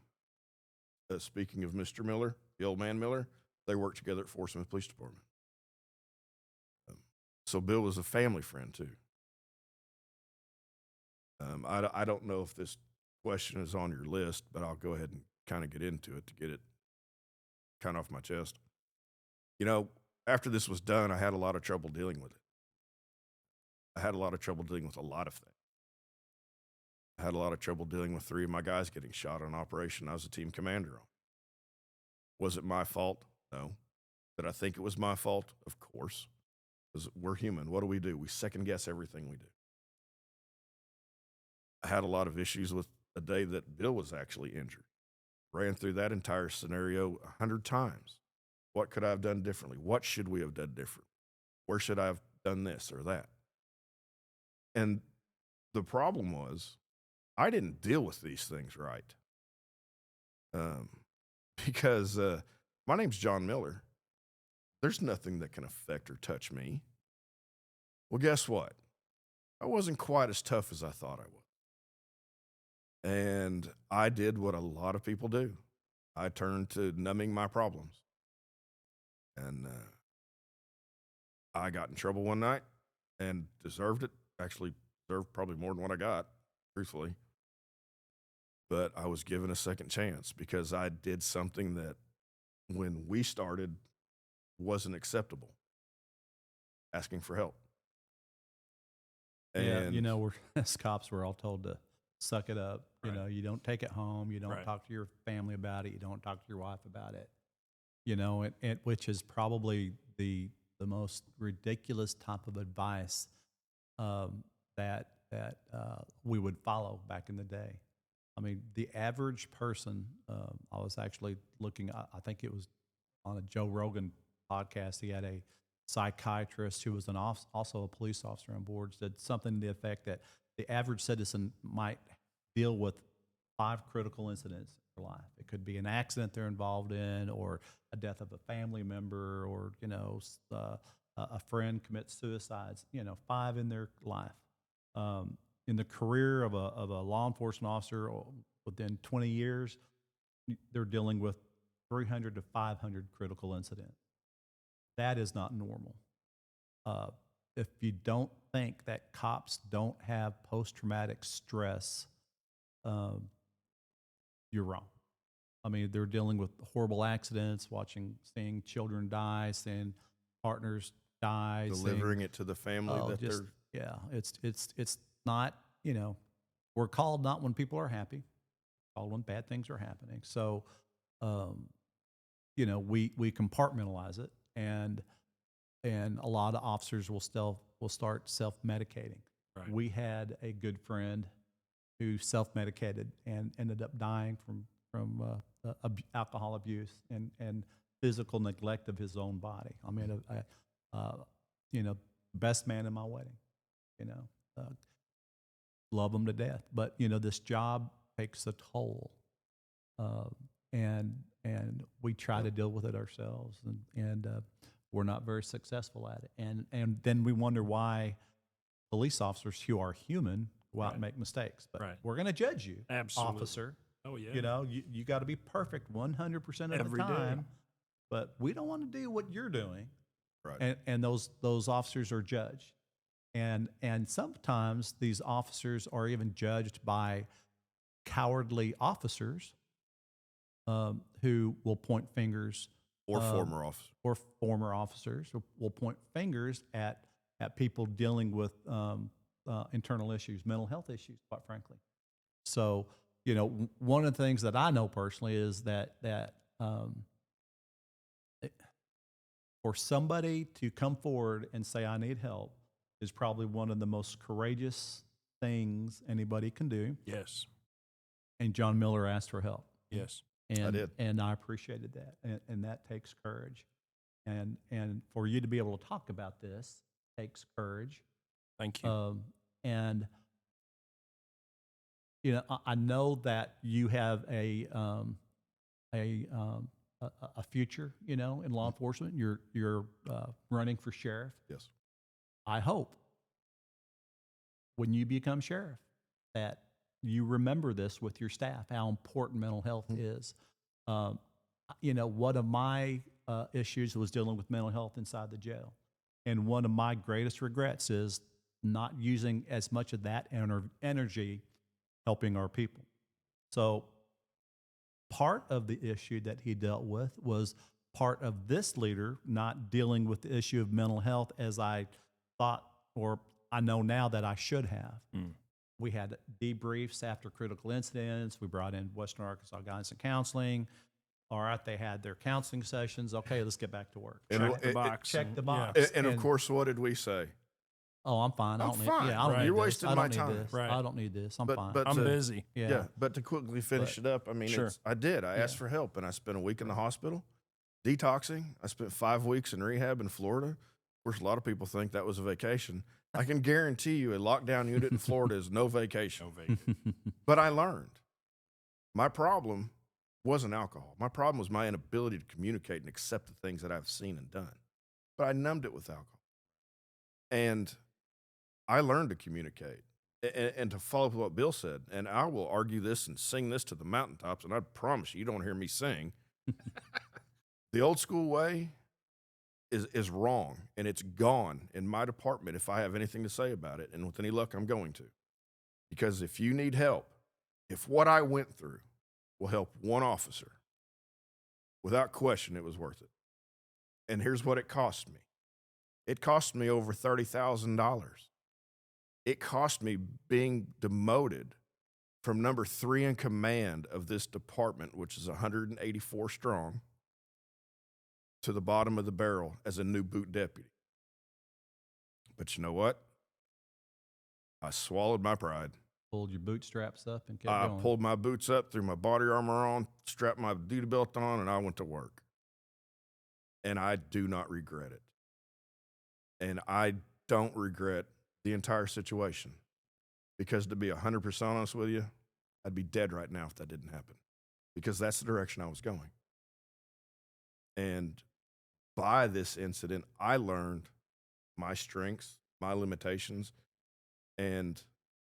Speaker 4: Speaking of Mr. Miller, the old man Miller, they worked together at Fort Smith Police Department. So Bill was a family friend too. I don't know if this question is on your list, but I'll go ahead and kind of get into it to get it kind of off my chest. You know, after this was done, I had a lot of trouble dealing with it. I had a lot of trouble dealing with a lot of things. I had a lot of trouble dealing with 3 of my guys getting shot on an operation I was a team commander on. Was it my fault? No. Did I think it was my fault? Of course. Because we're human. What do? We second guess everything we do. I had a lot of issues with the day that Bill was actually injured. Ran through that entire scenario 100 times. What could I have done differently? What should we have done different? Where should I have done this or that? And the problem was, I didn't deal with these things right. Because my name's John Miller. There's nothing that can affect or touch me. Well, guess what? I wasn't quite as tough as I thought I was. And I did what a lot of people do. I turned to numbing my problems. And I got in trouble one night and deserved it. Actually, deserved probably more than what I got, truthfully. But I was given a second chance because I did something that, when we started, wasn't acceptable. Asking for help. And
Speaker 3: Yeah, you know, we're as cops, we're all told to suck it up.
Speaker 1: Right.
Speaker 3: You know, you don't take it home. You don't
Speaker 1: Right.
Speaker 3: talk to your family about it. You don't talk to your wife about it. You know, which is probably the most ridiculous type of advice that we would follow back in the day. I mean, the average person. I was actually looking. I think it was on a Joe Rogan podcast. He had a psychiatrist who was also a police officer on board, said something to the effect that the average citizen might deal with 5 critical incidents in their life. It could be an accident they're involved in, or a death of a family member, or, you know, a friend commits suicides. You know, 5 in their life. In the career of a law enforcement officer, within 20 years, they're dealing with 300 to 500 critical incidents. That is not normal. If you don't think that cops don't have post-traumatic stress, you're wrong. I mean, they're dealing with horrible accidents, seeing children die, seeing partners die,
Speaker 4: delivering it to the family that they're.
Speaker 3: Yeah, it's not, you know, we're called not when people are happy, we're called when bad things are happening. So, you know, we compartmentalize it, and a lot of officers will start self-medicating.
Speaker 1: Right.
Speaker 3: We had a good friend who self-medicated and ended up dying from alcohol abuse and physical neglect of his own body. I mean, you know, best man in my wedding, you know, love him to death. But, you know, this job takes a toll, and we try to deal with it ourselves, and we're not very successful at it. And then we wonder why police officers who are human go out and make mistakes. But we're going to judge you,
Speaker 1: Absolutely.
Speaker 3: officer.
Speaker 1: Oh, yeah.
Speaker 3: You know, you got to be perfect 100% of
Speaker 1: Every
Speaker 3: the
Speaker 1: day.
Speaker 3: time. But we don't want to do what you're doing.
Speaker 4: Right.
Speaker 3: And those officers are judged. And sometimes these officers are even judged by cowardly officers who will point fingers.
Speaker 4: Or former officers.
Speaker 3: Or former officers who will point fingers at people dealing with internal issues, mental health issues, quite frankly. So, you know, one of the things that I know personally is that for somebody to come forward and say, I need help, is probably one of the most courageous things anybody can do.
Speaker 1: Yes.
Speaker 3: And John Miller asked for help.
Speaker 1: Yes.
Speaker 3: And,
Speaker 4: did.
Speaker 3: And I appreciated that. And that takes courage. And for you to be able to talk about this takes courage.
Speaker 1: Thank you.
Speaker 3: And, you know, I know that you have a future, you know, in law enforcement. You're running for sheriff.
Speaker 4: Yes.
Speaker 3: I hope when you become sheriff that you remember this with your staff, how important mental health is. You know, one of my issues was dealing with mental health inside the jail. And one of my greatest regrets is not using as much of that energy helping our people. So part of the issue that he dealt with was part of this leader not dealing with the issue of mental health as I thought, or I know now that I should have. We had debriefs after critical incidents. We brought in Western Arkansas Guidance and Counseling. All right, they had their counseling sessions. Okay, let's get back to work.
Speaker 1: Check the box.
Speaker 3: Check the
Speaker 1: Yeah.
Speaker 3: box.
Speaker 4: And of course, what did we say?
Speaker 3: Oh, I'm fine. I
Speaker 4: I'm
Speaker 3: don't need.
Speaker 4: fine.
Speaker 3: Yeah, I don't
Speaker 1: Right.
Speaker 3: need
Speaker 4: You're
Speaker 3: this.
Speaker 4: wasting
Speaker 3: I don't
Speaker 4: my
Speaker 3: need
Speaker 4: time.
Speaker 3: this.
Speaker 1: Right.
Speaker 3: I don't need this. I'm fine.
Speaker 4: But
Speaker 1: I'm
Speaker 4: to-
Speaker 1: busy.
Speaker 3: yeah.
Speaker 4: But to quickly finish it up, I mean,
Speaker 1: Sure.
Speaker 4: I did. I asked for help, and I spent a week in the hospital detoxing. I spent 5 weeks in rehab in Florida. Of course, a lot of people think that was a vacation. I can guarantee you a lockdown unit in Florida is no vacation.
Speaker 1: No vacation.
Speaker 4: But I learned. My problem wasn't alcohol. My problem was my inability to communicate and accept the things that I've seen and done. But I numbed it with alcohol. And I learned to communicate and to follow up what Bill said. And I will argue this and sing this to the mountaintops, and I promise you don't hear me sing. The old school way is wrong, and it's gone in my department if I have anything to say about it. And with any luck, I'm going to. Because if you need help, if what I went through will help one officer, without question, it was worth it. And here's what it cost me. It cost me over $30,000. It cost me being demoted from number 3 in command of this department, which is 184 strong, to the bottom of the barrel as a new boot deputy. But you know what? I swallowed my pride.
Speaker 3: Pulled your bootstraps up and kept
Speaker 4: I
Speaker 3: going.
Speaker 4: pulled my boots up, threw my body armor on, strapped my duty belt on, and I went to work. And I do not regret it. And I don't regret the entire situation. Because to be 100% honest with you, I'd be dead right now if that didn't happen. Because that's the direction I was going. And by this incident, I learned my strengths, my limitations, and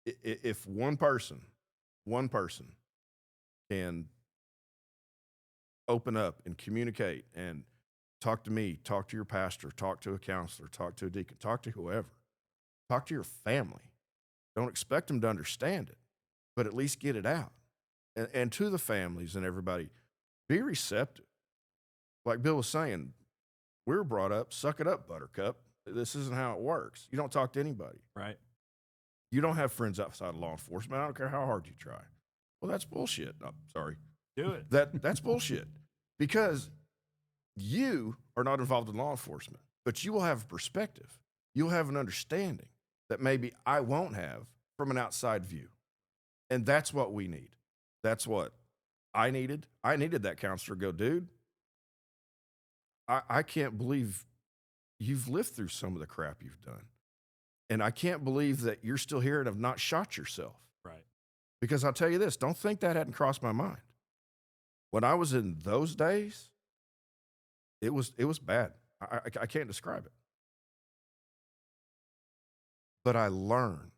Speaker 4: if one person can open up and communicate and talk to me, talk to your pastor, talk to a counselor, talk to a deacon, talk to whoever, talk to your family. Don't expect them to understand it, but at least get it out. And to the families and everybody, be receptive. Like Bill was saying, we were brought up, suck it up, buttercup. This isn't how it works. You don't talk to anybody.
Speaker 1: Right.
Speaker 4: You don't have friends outside of law enforcement. I don't care how hard you try. Well, that's bullshit. No, sorry.
Speaker 1: Do it.
Speaker 4: That's bullshit. Because you are not involved in law enforcement, but you will have a perspective. You'll have an understanding that maybe I won't have from an outside view. And that's what we need. That's what I needed. I needed that counselor to go, dude, I can't believe you've lived through some of the crap you've done. And I can't believe that you're still here and have not shot yourself.
Speaker 1: Right.
Speaker 4: Because I'll tell you this, don't think that hadn't crossed my mind. When I was in those days, it was bad. I can't describe it. But I learned.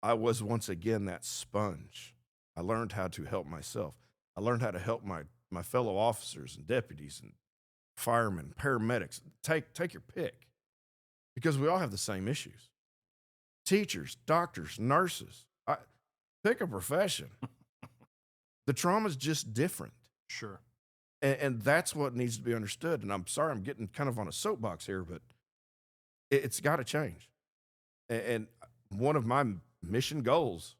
Speaker 4: I was once again that sponge. I learned how to help myself. I learned how to help my fellow officers and deputies and firemen, paramedics. Take your pick. Because we all have the same issues. Teachers, doctors, nurses. Pick a profession. The trauma's just different.
Speaker 1: Sure.
Speaker 4: And that's what needs to be understood. And I'm sorry I'm getting kind of on a soapbox here, but it's got to change. And one of my mission goals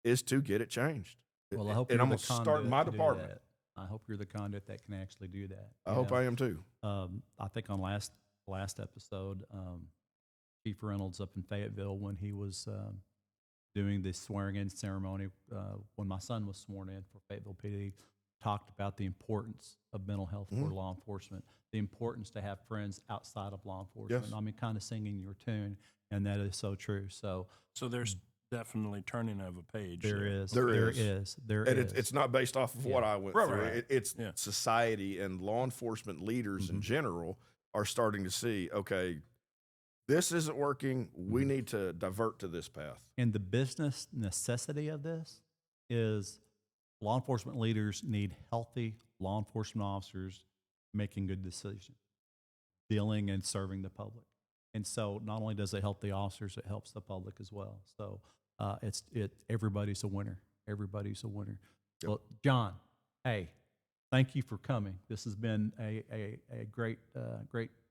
Speaker 4: is to get it changed.
Speaker 3: Well, I hope
Speaker 4: and
Speaker 3: you're
Speaker 4: I'm
Speaker 3: the
Speaker 4: going to start
Speaker 3: conduit
Speaker 4: in my
Speaker 3: to do
Speaker 4: department.
Speaker 3: that. I hope you're the conduit that can actually do that.
Speaker 4: I hope I am too.
Speaker 3: I think on last episode, Chief Reynolds up in Fayetteville, when he was doing the swearing-in ceremony, when my son was sworn in for Fayetteville PD, talked about the importance of mental health for law enforcement, the importance to have friends outside of law enforcement.
Speaker 4: Yes.
Speaker 3: I mean, kind of singing your tune, and that is so true. So
Speaker 1: there's definitely turning of a page.
Speaker 3: there is,
Speaker 4: There
Speaker 3: there
Speaker 4: is.
Speaker 3: is, there
Speaker 4: And
Speaker 3: is.
Speaker 4: it's not based off of what I went
Speaker 1: Right,
Speaker 4: through.
Speaker 1: right.
Speaker 4: It's
Speaker 1: Yeah.
Speaker 4: society and law enforcement leaders in general are starting to see, okay, this isn't working. We need to divert to this path.
Speaker 3: And the business necessity of this is law enforcement leaders need healthy law enforcement officers making good decisions, dealing and serving the public. And so not only does it help the officers, it helps the public as well. So everybody's a winner. Everybody's a winner.
Speaker 4: Yep.
Speaker 3: Well, John, hey, thank you for coming. This has been a great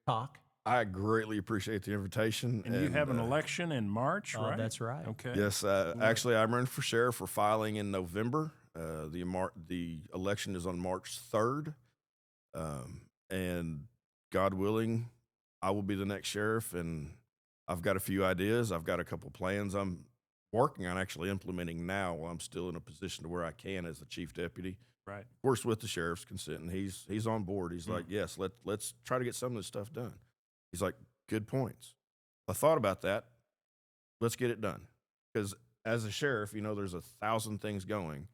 Speaker 3: talk.
Speaker 4: I greatly appreciate the invitation.
Speaker 1: And you have an election in March, right?
Speaker 3: That's right.
Speaker 1: Okay.
Speaker 4: Yes, actually, I'm running for sheriff for filing in November. The election is on March 3rd, and God willing, I will be the next sheriff. And I've got a few ideas. I've got a couple plans I'm working on actually implementing now while I'm still in a position to where I can as the chief deputy.
Speaker 1: Right.
Speaker 4: Of course, with the sheriff's consent, and he's on board. He's like, yes, let's try to get some of this stuff done. He's like, good points. I thought about that. Let's get it done. Because as a sheriff, there's 1,000 things going,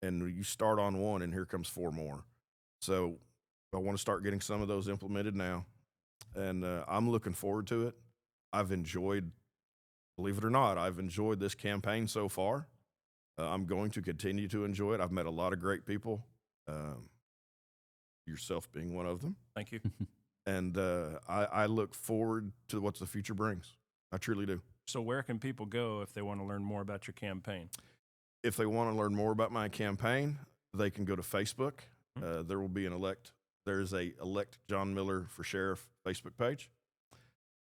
Speaker 4: and you start on one, and here comes 4 more. So I want to start getting some of those implemented now, and I'm looking forward to it. Believe it or not, I've enjoyed this campaign so far. I'm going to continue to enjoy it. I've met a lot of great people, yourself being one of them.
Speaker 1: Thank you.
Speaker 4: And I look forward to what the future brings. I truly do.
Speaker 1: So where can people go if they want to learn more about your campaign?
Speaker 4: If they want to learn more about my campaign, they can go to Facebook. There will be there's a Elect John Miller for Sheriff Facebook page.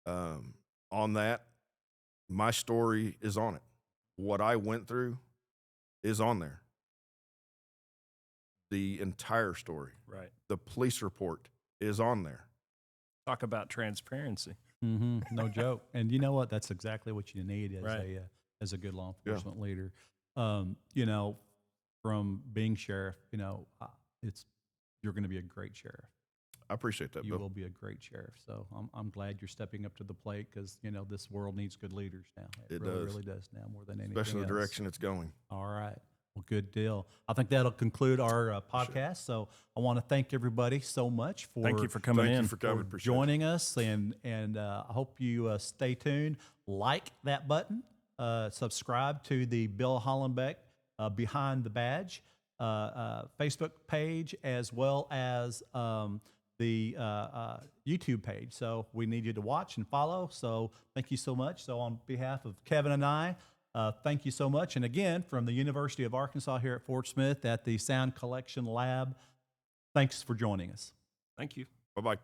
Speaker 4: On that, my story is on it. What I went through is on there. The entire story.
Speaker 1: Right.
Speaker 4: The police report is on there.
Speaker 1: Talk about transparency.
Speaker 3: No joke. And you know what? That's exactly what you need as
Speaker 1: Right.
Speaker 3: as a good law enforcement leader. From being sheriff, you're going to be a great sheriff.
Speaker 4: I appreciate that,
Speaker 3: You
Speaker 4: Bill.
Speaker 3: will be a great sheriff. So I'm glad you're stepping up to the plate because this world needs good leaders now.
Speaker 4: It
Speaker 3: really,
Speaker 4: does.
Speaker 3: really does now more than anything
Speaker 4: Especially the
Speaker 3: else.
Speaker 4: direction it's going.
Speaker 3: All right. Well, good deal. I think that'll conclude our podcast. So I want to thank everybody so much for
Speaker 1: Thank you for coming
Speaker 4: Thank
Speaker 1: in.
Speaker 4: you for coming. Appreciate it.
Speaker 3: joining us, and I hope you stay tuned. Like that button. Subscribe to the Bill Hollenbeck Behind the Badge Facebook page, as well as the YouTube page. So we need you to watch and follow. So thank you so much. So on behalf of Kevin and I, thank you so much. And again, from the University of Arkansas here at Fort Smith at the Sound Collection Lab, thanks for joining us.
Speaker 1: Thank you.
Speaker 4: Bye-bye.